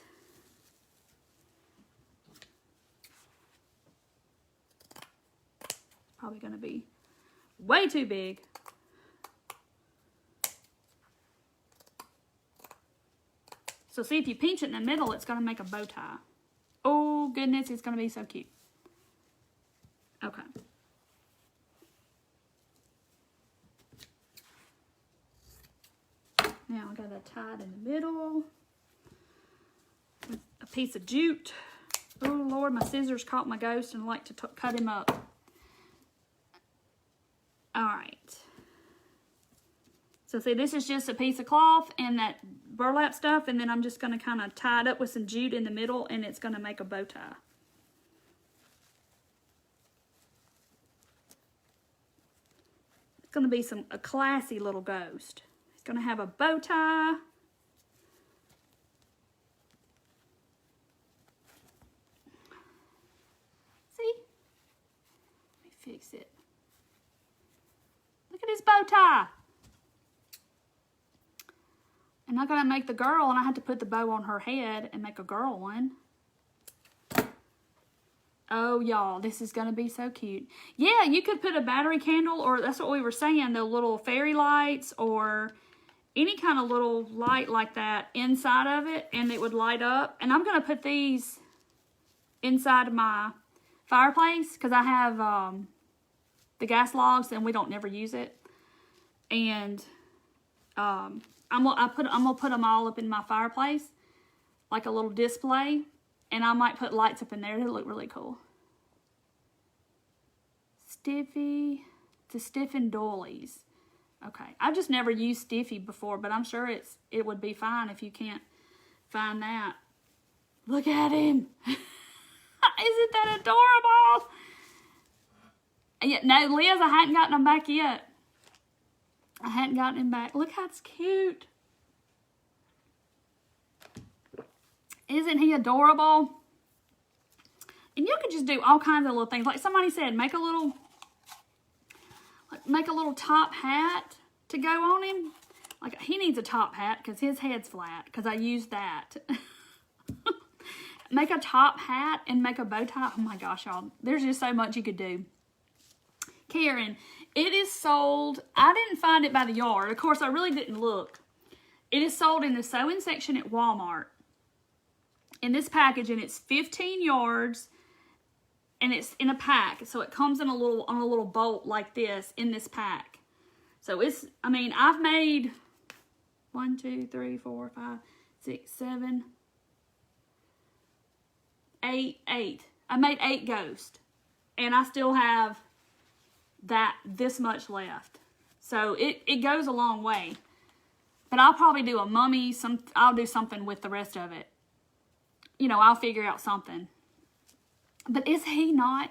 Probably gonna be way too big. So see, if you pinch it in the middle, it's gonna make a bow tie. Oh goodness, it's gonna be so cute. Okay. Now I gotta tie it in the middle with a piece of jute. Oh Lord, my scissors caught my ghost and I like to cut him up. All right. So see, this is just a piece of cloth and that burlap stuff, and then I'm just gonna kind of tie it up with some jute in the middle, and it's gonna make a bow tie. It's gonna be a classy little ghost. It's gonna have a bow tie. See? Let me fix it. Look at his bow tie. And I'm gonna make the girl, and I had to put the bow on her head and make a girl one. Oh, y'all, this is gonna be so cute. Yeah, you could put a battery candle, or that's what we were saying, the little fairy lights, or any kind of little light like that inside of it, and it would light up. And I'm gonna put these inside of my fireplace because I have the gas logs, and we don't never use it. And I'm gonna put them all up in my fireplace, like a little display, and I might put lights up in there. It'll look really cool. Stiffy to stiffen doilies. Okay, I've just never used Stiffy before, but I'm sure it would be fine if you can't find that. Look at him. Isn't that adorable? Yeah, no, Liz, I hadn't gotten him back yet. I hadn't gotten him back. Look how it's cute. Isn't he adorable? And you could just do all kinds of little things. Like somebody said, make a little top hat to go on him. Like he needs a top hat because his head's flat because I used that. Make a top hat and make a bow tie. Oh my gosh, y'all. There's just so much you could do. Karen, it is sold. I didn't find it by the yard. Of course, I really didn't look. It is sold in the sewing section at Walmart. In this package, and it's 15 yards, and it's in a pack. So it comes in on a little bolt like this in this pack. So it's, I mean, I've made 1, 2, 3, 4, 5, 6, 7, 8. I made 8 ghosts, and I still have this much left. So it goes a long way. But I'll probably do a mummy. I'll do something with the rest of it. You know, I'll figure out something. But is he not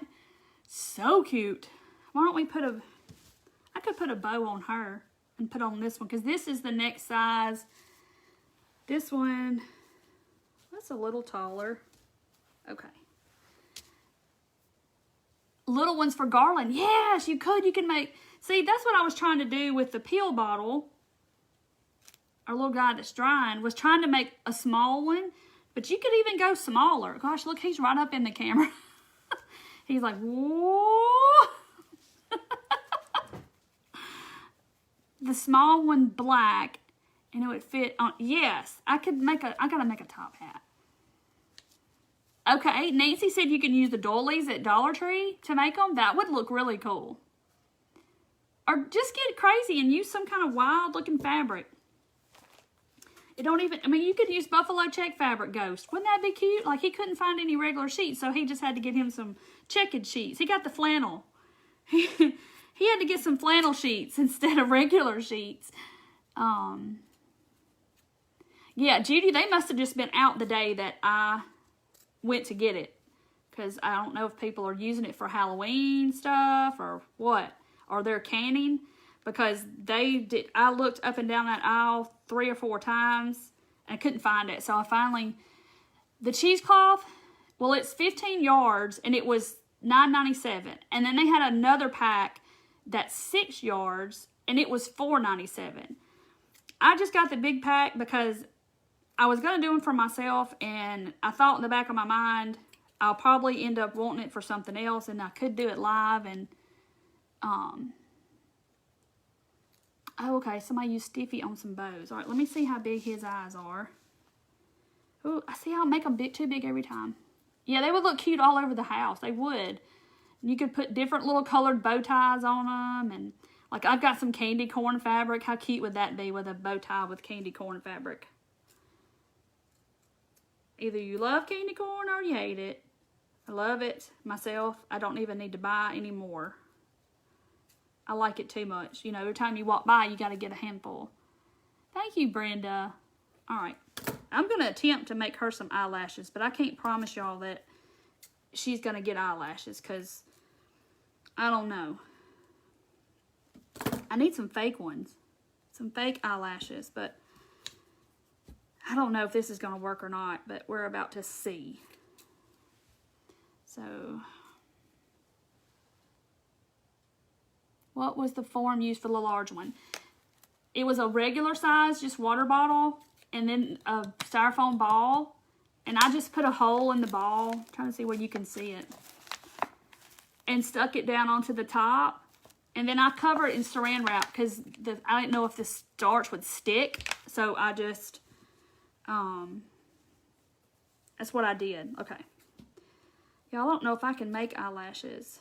so cute? Why don't we I could put a bow on her and put on this one, because this is the next size. This one, that's a little taller. Okay. Little ones for garland. Yes, you could. You can make, see, that's what I was trying to do with the peel bottle. Our little guy that's drying was trying to make a small one. But you could even go smaller. Gosh, look, he's right up in the camera. He's like, whoa. The small one black And it would fit on, yes, I gotta make a top hat. Okay, Nancy said you can use the doilies at Dollar Tree to make them. That would look really cool. Or just get crazy and use some kind of wild looking fabric. It don't even, I mean, you could use buffalo check fabric ghost. Wouldn't that be cute? Like, he couldn't find any regular sheets, so he just had to get him some checkered sheets. He got the flannel. He had to get some flannel sheets instead of regular sheets. Yeah, Judy, they must have just been out the day that I went to get it. Because I don't know if people are using it for Halloween stuff or what. Or they're canning. Because they did, I looked up and down that aisle 3 or 4 times and couldn't find it. So I finally, the cheesecloth, well, it's 15 yards and it was $9.97. And then they had another pack that's 6 yards and it was $4.97. I just got the big pack because I was going to do them for myself, and I thought in the back of my mind, I'll probably end up wanting it for something else, and I could do it live, and, oh, okay, somebody used Stiffy on some bows. All right, let me see how big his eyes are. Ooh, I see I'll make them too big every time. Yeah, they would look cute all over the house. They would. You could put different little colored bow ties on them, and, like, I've got some candy corn fabric. How cute would that be with a bow tie with candy corn fabric? Either you love candy corn or you hate it. I love it myself. I don't even need to buy any more. I like it too much. You know, every time you walk by, you got to get a handful. Thank you, Brenda. All right. I'm going to attempt to make her some eyelashes, but I can't promise y'all that she's going to get eyelashes because I don't know. I need some fake ones. Some fake eyelashes, but I don't know if this is going to work or not, but we're about to see. So, what was the form used for the large one? It was a regular size, just water bottle, and then a styrofoam ball. And I just put a hole in the ball, I'm trying to see where you can see it, and stuck it down onto the top. And then I cover it in saran wrap because I didn't know if the starch would stick. So I just, that's what I did. Okay. Y'all, don't know if I can make eyelashes.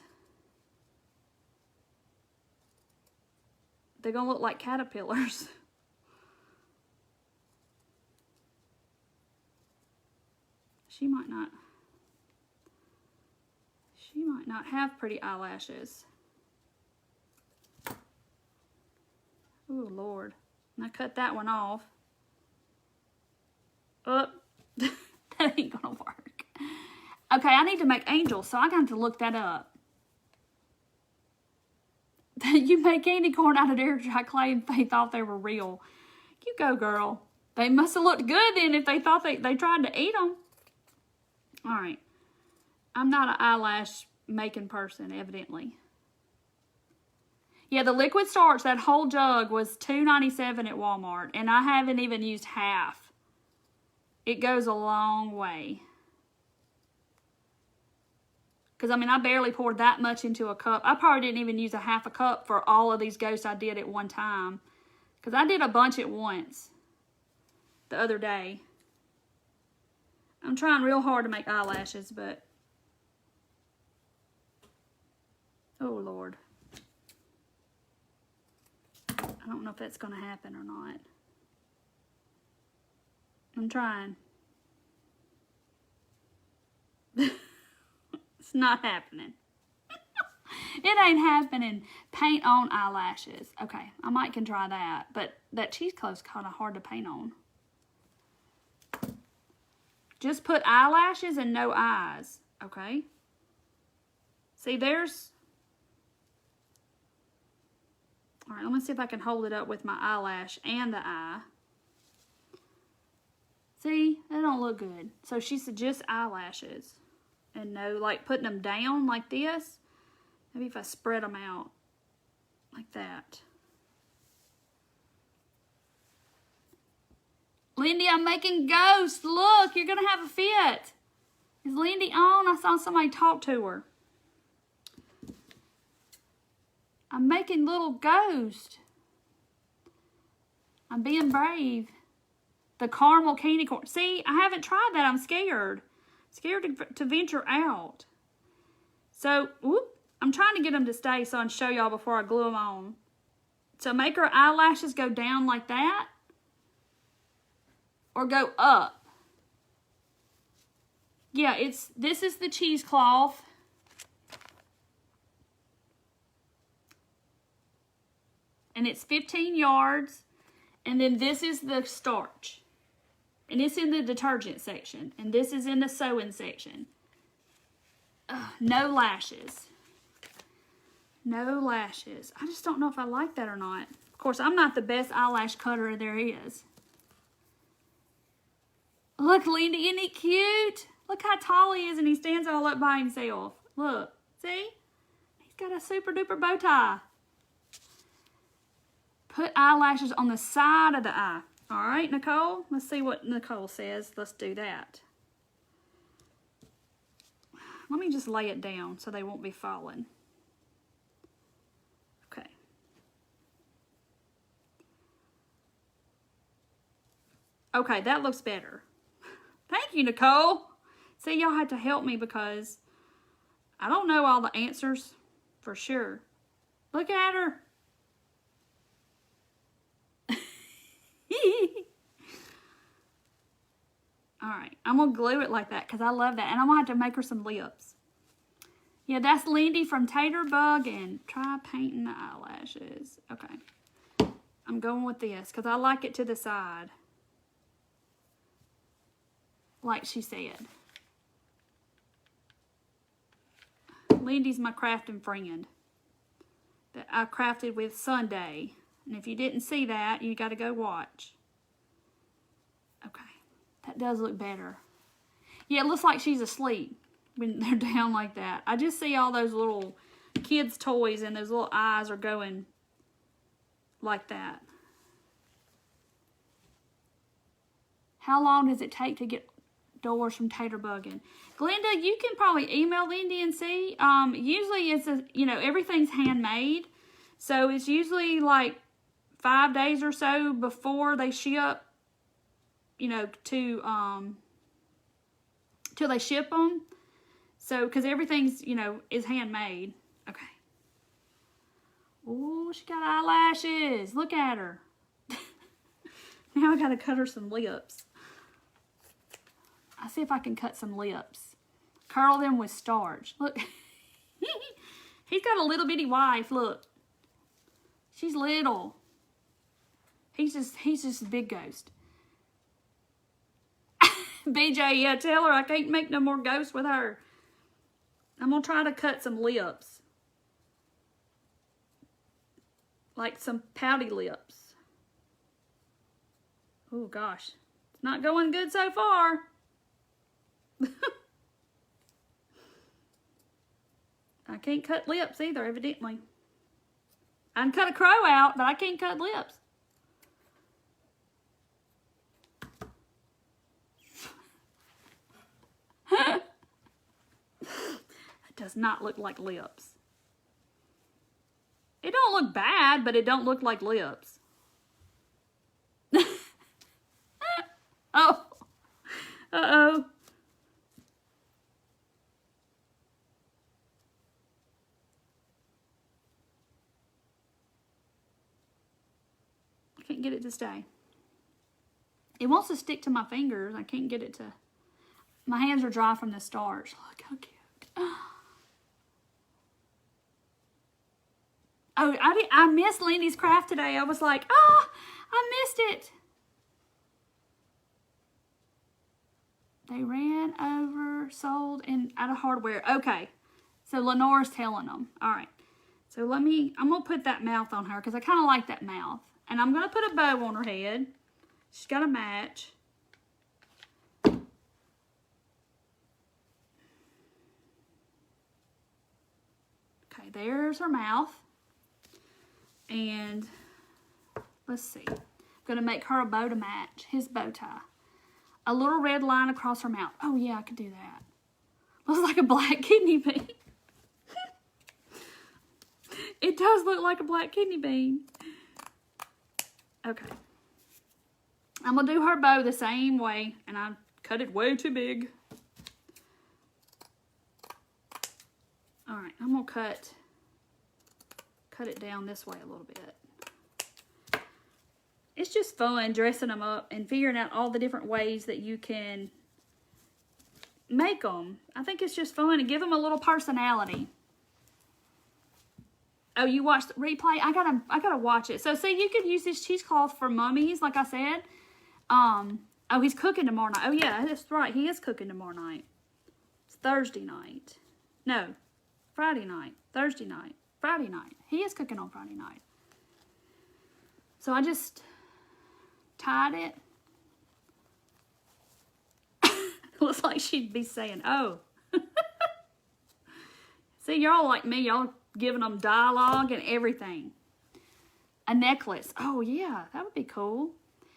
They're going to look like caterpillars. She might not have pretty eyelashes. Oh, Lord. And I cut that one off. Oh, that ain't gonna work. Okay, I need to make angels, so I got to look that up. You make candy corn out of air dry clay and they thought they were real. You go, girl. They must have looked good then if they thought they tried to eat them. All right. I'm not an eyelash making person, evidently. Yeah, the liquid starch, that whole jug was $2.97 at Walmart, and I haven't even used half. It goes a long way. Because, I mean, I barely poured that much into a cup. I probably didn't even use a half a cup for all of these ghosts I did at one time. Because I did a bunch at once the other day. I'm trying real hard to make eyelashes, but... oh, Lord. I don't know if that's going to happen or not. I'm trying. It's not happening. It ain't happening. Paint on eyelashes. Okay, I might can try that. But that cheesecloth's kind of hard to paint on. Just put eyelashes and no eyes. Okay? See, there's... all right, let me see if I can hold it up with my eyelash and the eye. See, that don't look good. So she said just eyelashes. And no, like putting them down like this. Maybe if I spread them out like that. Lindy, I'm making ghosts. Look, you're going to have a fit. Is Lindy on? I saw somebody talk to her. I'm making little ghosts. I'm being brave. The caramel candy corn. See, I haven't tried that. I'm scared. Scared to venture out. So, whoop, I'm trying to get them to stay so I can show y'all before I glue them on. So make her eyelashes go down like that. Or go up. Yeah, this is the cheesecloth. And it's 15 yards. And then this is the starch. And it's in the detergent section. And this is in the sewing section. No lashes. No lashes. I just don't know if I like that or not. Of course, I'm not the best eyelash cutter there is. Look, Lindy, isn't he cute? Look how tall he is and he stands all up by himself. Look, see? He's got a super duper bow tie. Put eyelashes on the side of the eye. All right, Nicole? Let's see what Nicole says. Let's do that. Let me just lay it down so they won't be falling. Okay. Okay, that looks better. Thank you, Nicole. See, y'all had to help me because I don't know all the answers for sure. Look at her. Alright, I'm going to glue it like that because I love that. And I'm going to have to make her some lips. Yeah, that's Lindy from Tater Bug and try painting the eyelashes. Okay. I'm going with this because I like it to the side. Like she said. Lindy's my crafting friend that I crafted with Sunday. And if you didn't see that, you got to go watch. Okay. That does look better. Yeah, it looks like she's asleep when they're down like that. I just see all those little kids' toys and those little eyes are going like that. How long does it take to get doors from Tater Buggin'? Glenda, you can probably email Lindy and see. Usually it's, everything's handmade. So it's usually like 5 days or so before they ship, till they ship them. So, because everything's, is handmade. Okay. Oh, she got eyelashes. Look at her. Now I got to cut her some lips. I'll see if I can cut some lips. Curl them with starch. Look. He's got a little bitty wife. Look. She's little. He's just a big ghost. BJ, yeah, tell her I can't make no more ghosts with her. I'm going to try to cut some lips. Like some pouty lips. Oh, gosh. It's not going good so far. I can't cut lips either, evidently. I can cut a crow out, but I can't cut lips. It does not look like lips. It don't look bad, but it don't look like lips. Oh. Uh-oh. I can't get it to stay. It wants to stick to my fingers. I can't get it to... My hands are dry from the starch. Look how cute. Oh, I missed Lindy's craft today. I was like, oh, I missed it. They ran over, sold, and out of hardware. Okay. So Lenore's telling them. All right. So I'm going to put that mouth on her because I kind of like that mouth. And I'm going to put a bow on her head. She's got to match. Okay, there's her mouth. And let's see. I'm going to make her a bow to match his bow tie. A little red line across her mouth. Oh, yeah, I could do that. Looks like a black kidney bean. It does look like a black kidney bean. Okay. I'm going to do her bow the same way, and I cut it way too big. All right, I'm going to cut it down this way a little bit. It's just fun dressing them up and figuring out all the different ways that you can make them. I think it's just fun and give them a little personality. Oh, you watched the replay? I gotta watch it. So see, you could use this cheesecloth for mummies, like I said. Oh, he's cooking tomorrow night. Oh yeah, that's right. He is cooking tomorrow night. It's Thursday night. No, Friday night. Thursday night. Friday night. He is cooking on Friday night. So I just tied it. Looks like she'd be saying, oh. See, y'all like me. Y'all giving them dialogue and everything. A necklace. Oh, yeah. That would be cool.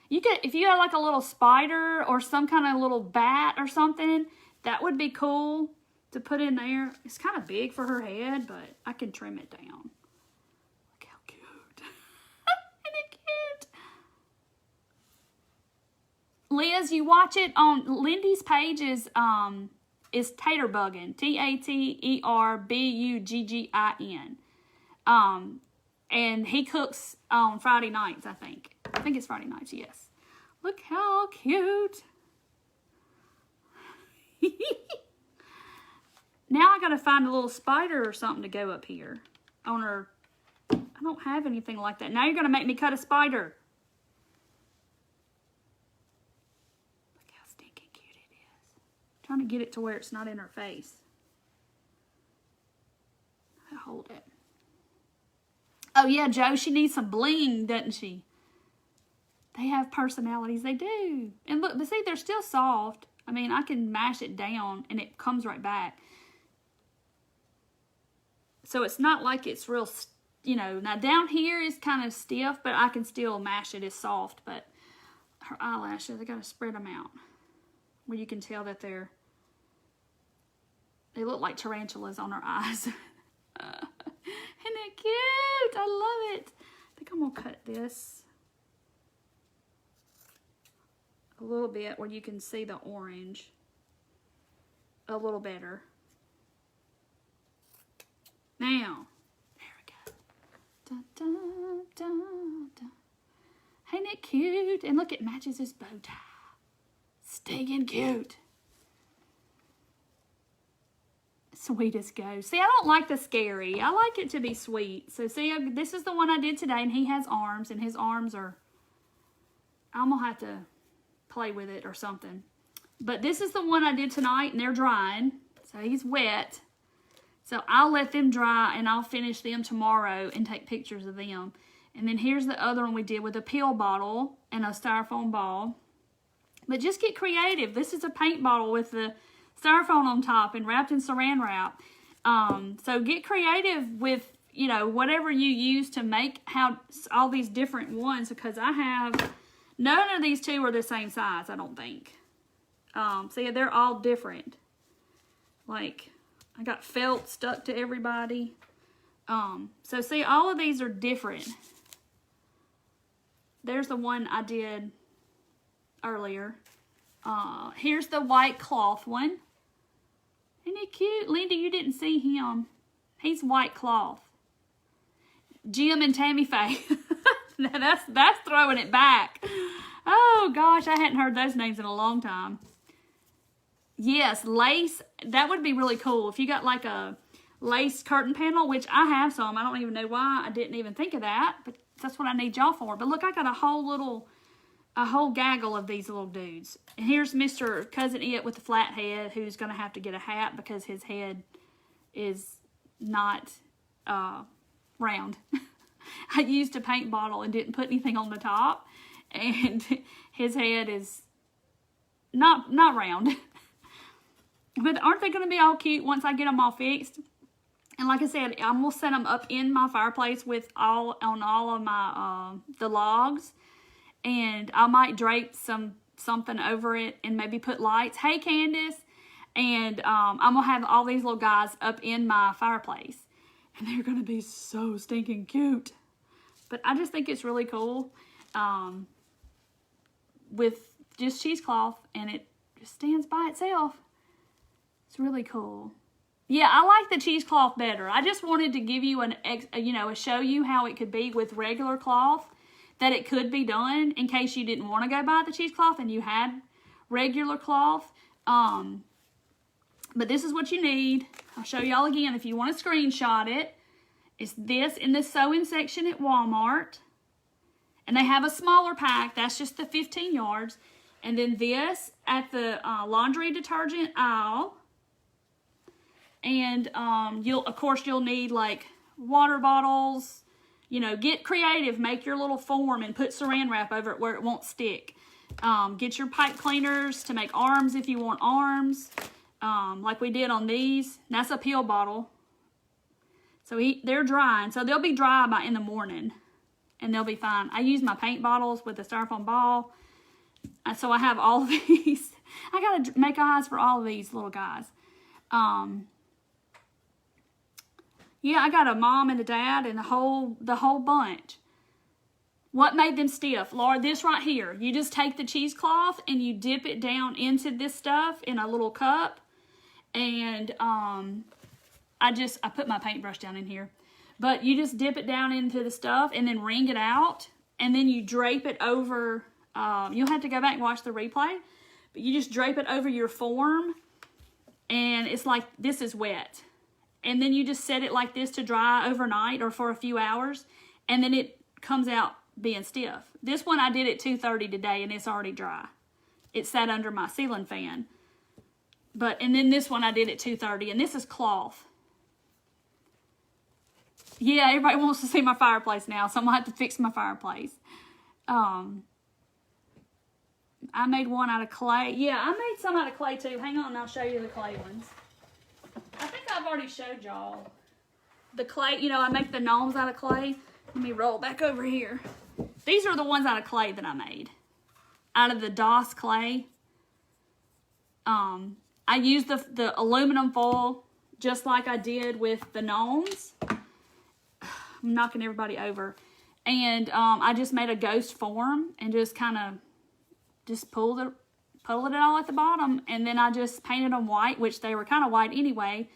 You could, if you had like a little spider or some kind of little bat or something, that would be cool to put in there. It's kind of big for her head, but I can trim it down. Look how cute. Isn't it cute? Liz, you watch it on Lindy's page is Tater Buggin. TaterBuggin. And he cooks on Friday nights, I think. I think it's Friday nights, yes. Look how cute. Now I gotta find a little spider or something to go up here on her. I don't have anything like that. Now you're gonna make me cut a spider. Look how stinking cute it is. I'm trying to get it to where it's not in her face. I hold it. Oh yeah, Joe, she needs some bling, doesn't she? They have personalities, they do. And look, but see, they're still soft. I mean, I can mash it down and it comes right back. So it's not like it's real, you know, now down here is kind of stiff, but I can still mash it. It's soft, but her eyelashes, I gotta spread them out where you can tell that they look like tarantulas on her eyes. Isn't it cute? I love it. I think I'm gonna cut this a little bit where you can see the orange a little better. Now, there we go. Dun, dun, dun, dun. Ain't it cute? And look, it matches his bow tie. Stinking cute. Sweet as goes. See, I don't like the scary. I like it to be sweet. So see, this is the one I did today, and he has arms, and his arms are, I'm going to have to play with it or something. But this is the one I did tonight, and they're drying. So he's wet. So I'll let them dry, and I'll finish them tomorrow and take pictures of them. And then here's the other one we did with a pill bottle and a styrofoam ball. But just get creative. This is a paint bottle with the styrofoam on top and wrapped in saran wrap. So get creative with, you know, whatever you use to make how all these different ones, because I have, none of these two are the same size, I don't think. See, they're all different. Like, I got felt stuck to everybody. So see, all of these are different. There's the one I did earlier. Here's the white cloth one. Isn't he cute? Linda, you didn't see him. He's white cloth. Jim and Tammy Faye. that's throwing it back. Oh gosh, I hadn't heard those names in a long time. Yes, lace. That would be really cool if you got like a lace curtain panel, which I have some. I don't even know why I didn't even think of that, but that's what I need y'all for. But look, I got a whole gaggle of these little dudes. And here's Mr. Cousin It with the flat head, who's going to have to get a hat because his head is not round. I used a paint bottle and didn't put anything on the top, and his head is not round. But aren't they going to be all cute once I get them all fixed? And like I said, I'm going to set them up in my fireplace with all of my the logs. And I might drape something over it and maybe put lights. Hey, Candace. And I'm going to have all these little guys up in my fireplace. And they're going to be so stinking cute. But I just think it's really cool. with just cheesecloth, and it just stands by itself. It's really cool. Yeah, I like the cheesecloth better. I just wanted to give you show you how it could be with regular cloth, that it could be done in case you didn't want to go buy the cheesecloth and you had regular cloth. But this is what you need. I'll show y'all again if you want to screenshot it. It's this in the sewing section at Walmart. And they have a smaller pack. That's just the 15 yards. And then this at the laundry detergent aisle. And you'll need like water bottles. You know, get creative. Make your little form and put saran wrap over it where it won't stick. Get your pipe cleaners to make arms if you want arms. Like we did on these. That's a pill bottle. So they're drying. So they'll be dry in the morning. And they'll be fine. I use my paint bottles with the styrofoam ball. So I have all of these. I got to make eyes for all of these little guys. Yeah, I got a mom and a dad and the whole bunch. What made them stiff? Laura, this right here. You just take the cheesecloth and you dip it down into this stuff in a little cup. And I put my paintbrush down in here. But you just dip it down into the stuff and then wring it out. And then you drape it over. You'll have to go back and watch the replay. But you just drape it over your form. And it's like, this is wet. And then you just set it like this to dry overnight or for a few hours. And then it comes out being stiff. This one I did at 2:30 today and it's already dry. It sat under my ceiling fan. And then this one I did at 2:30 and this is cloth. Yeah, everybody wants to see my fireplace now, so I'm going to have to fix my fireplace. I made one out of clay. Yeah, I made some out of clay too. Hang on and I'll show you the clay ones. I think I've already showed y'all the clay. You know, I make the gnomes out of clay. Let me roll back over here. These are the ones out of clay that I made. Out of the DOS clay. I used the aluminum foil just like I did with the gnomes. I'm knocking everybody over. And I just made a ghost form and just kind of pulled it all at the bottom. And then I just painted them white, which they were kind of white anyway.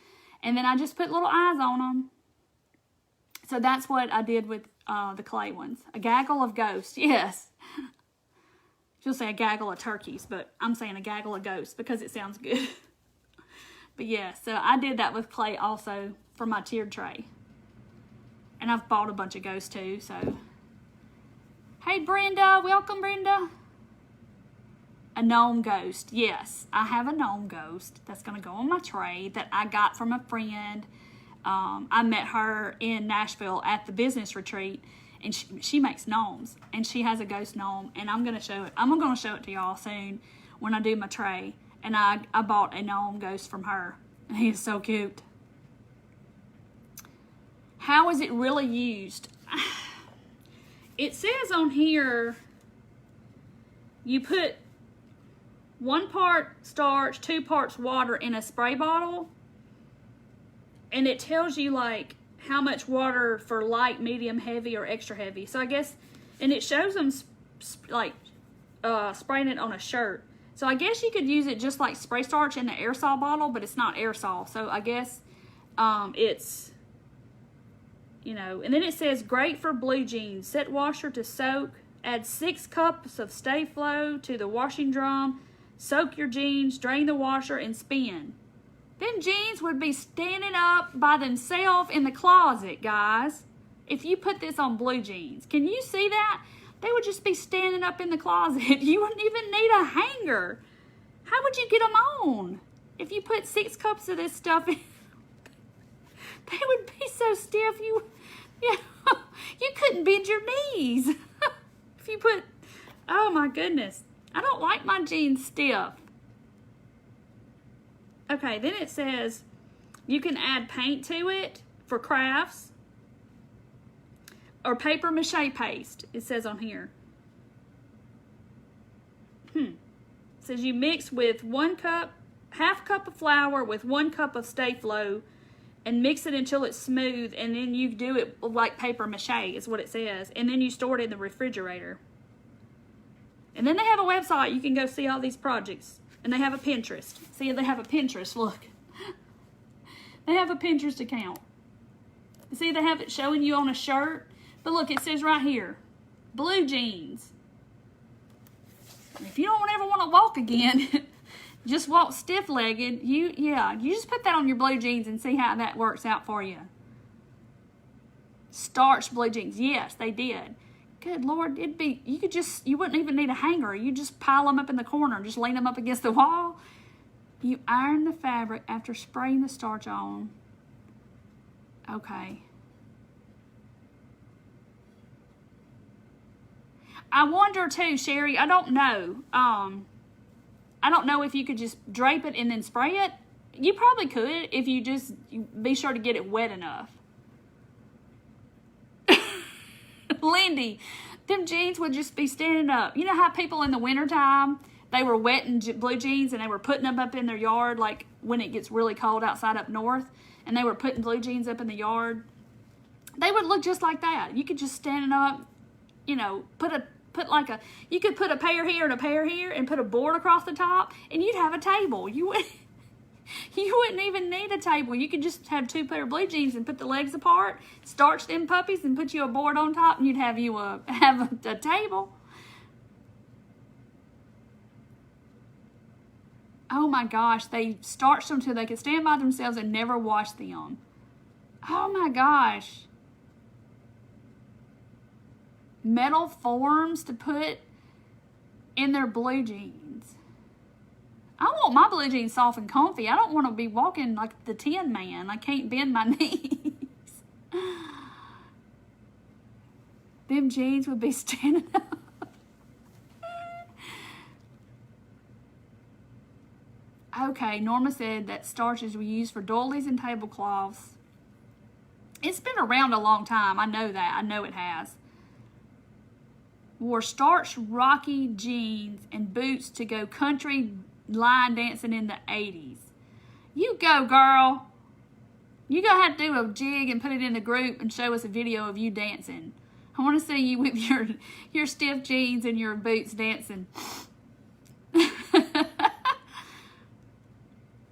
And then I just put little eyes on them. So that's what I did with the clay ones. A gaggle of ghosts, yes. She'll say a gaggle of turkeys, but I'm saying a gaggle of ghosts because it sounds good. But yeah, so I did that with clay also for my tiered tray. And I've bought a bunch of ghosts too, so. Hey Brenda, welcome Brenda. A gnome ghost, yes. I have a gnome ghost that's gonna go on my tray that I got from a friend. I met her in Nashville at the business retreat, and she makes gnomes, and she has a ghost gnome, and I'm gonna show it. I'm gonna show it to y'all soon when I do my tray. And I bought a gnome ghost from her. He is so cute. How is it really used? It says on here, you put 1 part starch, 2 parts water in a spray bottle. And it tells you like how much water for light, medium, heavy, or extra heavy. So I guess, and it shows them spraying it on a shirt. So I guess you could use it just like spray starch in the aerosol bottle, but it's not aerosol. So I guess it's, you know, and then it says great for blue jeans. Set washer to soak. Add 6 cups of Stay Flow to the washing drum. Soak your jeans, drain the washer, and spin. Them jeans would be standing up by themselves in the closet, guys. If you put this on blue jeans. Can you see that? They would just be standing up in the closet. You wouldn't even need a hanger. How would you get them on? If you put 6 cups of this stuff in, they would be so stiff you couldn't bend your knees. If you put, oh my goodness. I don't like my jeans stiff. Okay, then it says you can add paint to it for crafts. Or paper mache paste, it says on here. It says you mix with 1 cup, half cup of flour with 1 cup of Stay Flow and mix it until it's smooth, and then you do it like paper mache is what it says. And then you store it in the refrigerator. And then they have a website. You can go see all these projects. And they have a Pinterest. See, they have a Pinterest. Look. They have a Pinterest account. See, they have it showing you on a shirt. But look, it says right here, blue jeans. If you don't ever want to walk again, just walk stiff-legged. You just put that on your blue jeans and see how that works out for you. Starch blue jeans. Yes, they did. Good Lord, you wouldn't even need a hanger. You just pile them up in the corner, just lean them up against the wall. You iron the fabric after spraying the starch on. Okay. I wonder too, Sherry, I don't know. I don't know if you could just drape it and then spray it. You probably could if you just be sure to get it wet enough. Lindy, them jeans would just be standing up. You know how people in the wintertime, they were wetting blue jeans and they were putting them up in their yard, like when it gets really cold outside up north, and they were putting blue jeans up in the yard? They would look just like that. You could just stand up, you know, you could put a pair here and a pair here and put a board across the top and you'd have a table. You wouldn't even need a table. You could just have two pair of blue jeans and put the legs apart, starch them puppies, and put you a board on top, and you'd have a table. Oh my gosh, they starched them till they could stand by themselves and never wash them. Oh my gosh. Metal forms to put in their blue jeans. I want my blue jeans soft and comfy. I don't want to be walking like the Tin Man. I can't bend my knees. Them jeans would be standing up. Okay, Norma said that starches were used for doilies and tablecloths. It's been around a long time. I know that. I know it has. Wore starched rocky jeans and boots to go country line dancing in the 80s. You go, girl. You're going to have to do a jig and put it in the group and show us a video of you dancing. I want to see you with your stiff jeans and your boots dancing.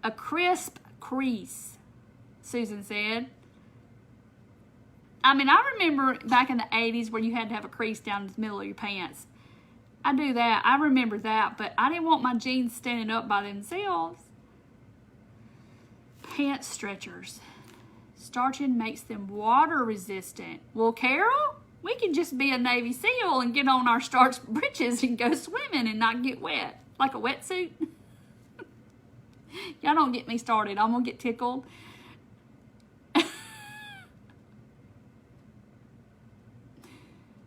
A crisp crease, Susan said. I mean, I remember back in the 80s where you had to have a crease down the middle of your pants. I do that. I remember that, but I didn't want my jeans standing up by themselves. Pant stretchers. Starching makes them water resistant. Well, Carol, we can just be a Navy SEAL and get on our starch britches and go swimming and not get wet. Like a wetsuit. Y'all don't get me started. I'm going to get tickled.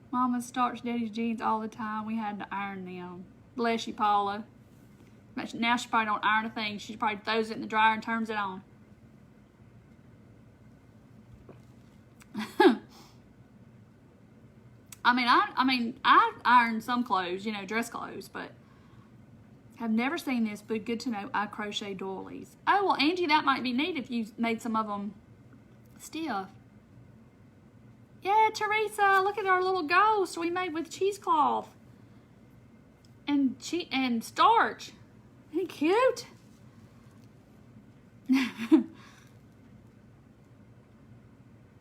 Mama starched Daddy's jeans all the time. We had to iron them. Bless you, Paula. But now she probably don't iron a thing. She probably throws it in the dryer and turns it on. I iron some clothes, you know, dress clothes, but I've never seen this, but good to know I crochet doilies. Oh, well, Angie, that might be neat if you made some of them stiff. Yeah, Teresa, look at our little ghost we made with cheesecloth and starch. Ain't he cute?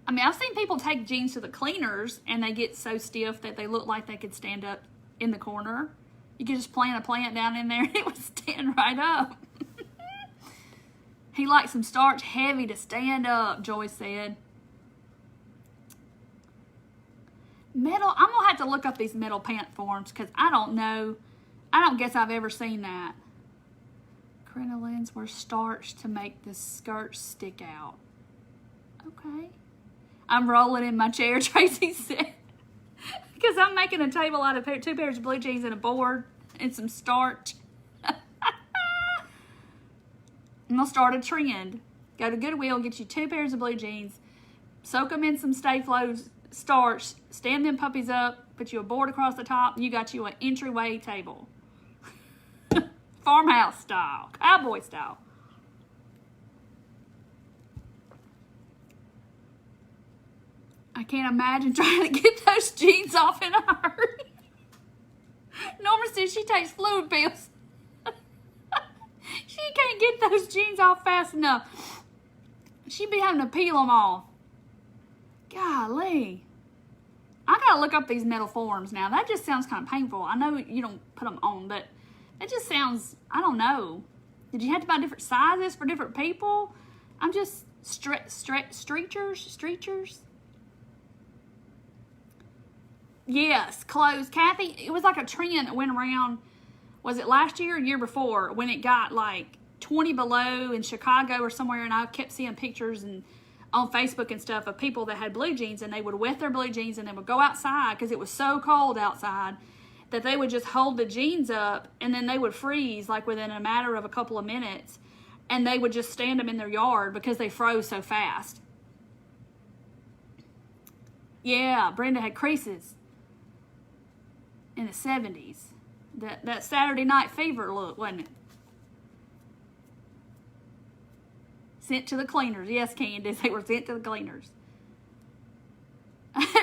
I mean, I've seen people take jeans to the cleaners and they get so stiff that they look like they could stand up in the corner. You could just plant a plant down in there and it would stand right up. He likes some starch heavy to stand up, Joyce said. Metal, I'm going to have to look up these metal pant forms because I don't know. I don't guess I've ever seen that. Crinolines were starched to make the skirts stick out. Okay. I'm rolling in my chair, Tracy said. Because I'm making a table out of two pairs of blue jeans and a board and some starch. I'm going to start a trend. Go to Goodwill, get you 2 pairs of blue jeans, soak them in some Stay Flow starch, stand them puppies up, put you a board across the top, and you got you an entryway table. Farmhouse style, cowboy style. I can't imagine trying to get those jeans off in a hurry. Norma says She takes fluid pills. She can't get those jeans off fast enough. She'd be having to peel them off. Golly. I gotta look up these metal forms now. That just sounds kind of painful. I know you don't put them on, but it just sounds, I don't know. Did you have to buy different sizes for different people? I'm just streechers. Yes, clothes. Kathy, it was like a trend that went around, was it last year or year before, when it got like 20 below in Chicago or somewhere, and I kept seeing pictures and on Facebook and stuff of people that had blue jeans, and they would wet their blue jeans and they would go outside because it was so cold outside that they would just hold the jeans up and then they would freeze like within a matter of a couple of minutes, and they would just stand them in their yard because they froze so fast. Yeah, Brenda had creases in the 70s. That Saturday Night Fever look, wasn't it? Sent to the cleaners. Yes, Candace, they were sent to the cleaners.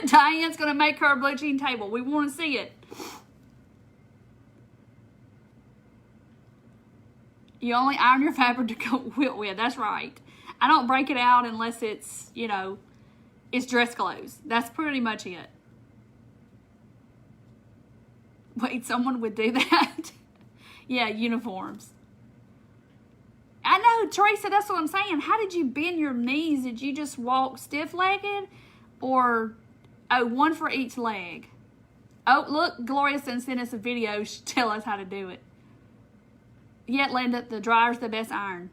Diane's going to make her a blue jean table. We want to see it. You only iron your fabric to go quilt with. That's right. I don't break it out unless it's, you know, it's dress clothes. That's pretty much it. Wait, someone would do that? Yeah, uniforms. I know, Teresa, that's what I'm saying. How did you bend your knees? Did you just walk stiff-legged? Or, oh, one for each leg? Oh, look, Gloria sent us a video to tell us how to do it. Yet, Linda, the dryer's the best iron.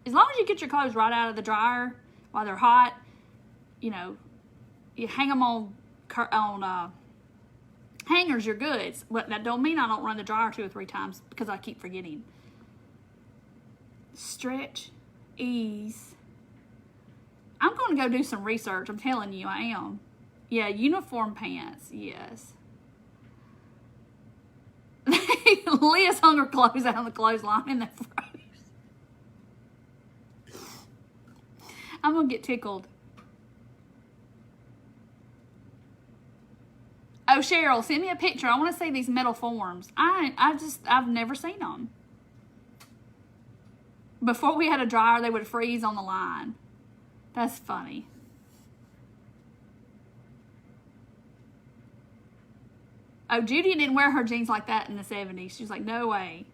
As long as you get your clothes right out of the dryer while they're hot, you know, you hang them on hangers, you're good. But that don't mean I don't run the dryer 2 or 3 times because I keep forgetting. Stretch, ease. I'm going to go do some research. I'm telling you, I am. Yeah, uniform pants. Yes. Liz hung her clothes out on the clothesline and they froze. I'm going to get tickled. Oh, Cheryl, send me a picture. I want to see these metal forms. I've never seen them. Before we had a dryer, they would freeze on the line. That's funny. Oh, Judy didn't wear her jeans like that in the 70s. She was like, no way.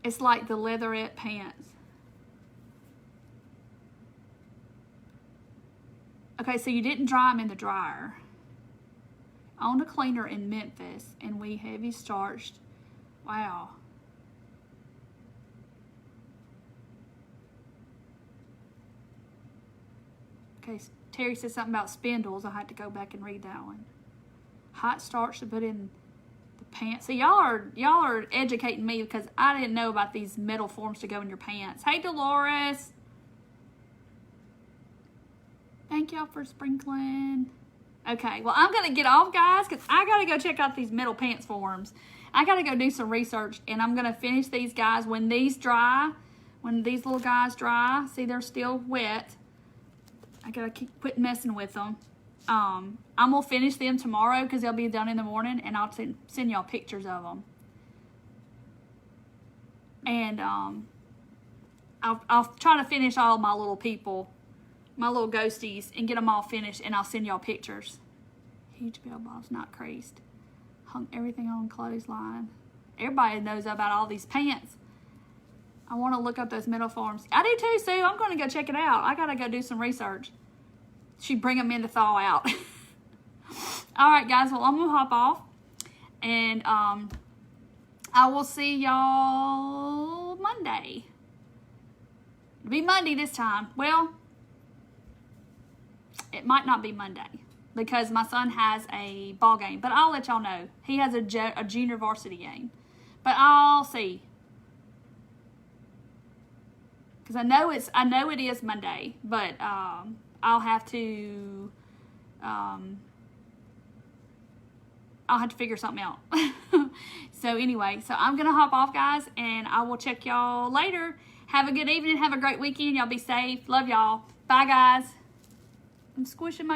It's like the leatherette pants. Okay, so you didn't dry them in the dryer. I owned a cleaner in Memphis, and we heavy starched. Wow. Okay, Terry said something about spindles. I had to go back and read that one. Hot starch to put in the pants. See, y'all are educating me because I didn't know about these metal forms to go in your pants. Hey, Dolores. Thank y'all for sprinkling. Okay, well, I'm going to get off, guys, because I got to go check out these metal pants forms. I got to go do some research, and I'm going to finish these guys when these dry. When these little guys dry, see, they're still wet. I got to quit messing with them. I'm going to finish them tomorrow because they'll be done in the morning, and I'll send y'all pictures of them. And I'll try to finish all my little people, my little ghosties, and get them all finished, and I'll send y'all pictures. Huge bell bobs, not creased. Hung everything on clothesline. Everybody knows about all these pants. I want to look up those metal forms. I do too, Sue. I'm going to go check it out. I got to go do some research. She'd bring them in to thaw out. All right, guys. Well, I'm going to hop off. And I will see y'all Monday. It'll be Monday this time. Well, it might not be Monday because my son has a ball game. But I'll let y'all know. He has a junior varsity game. But I'll see. Because I know it is Monday, but I'll have to figure something out. So anyway, so I'm gonna hop off, guys, and I will check y'all later. Have a good evening. Have a great weekend. Y'all be safe. Love y'all. Bye, guys. I'm squishing my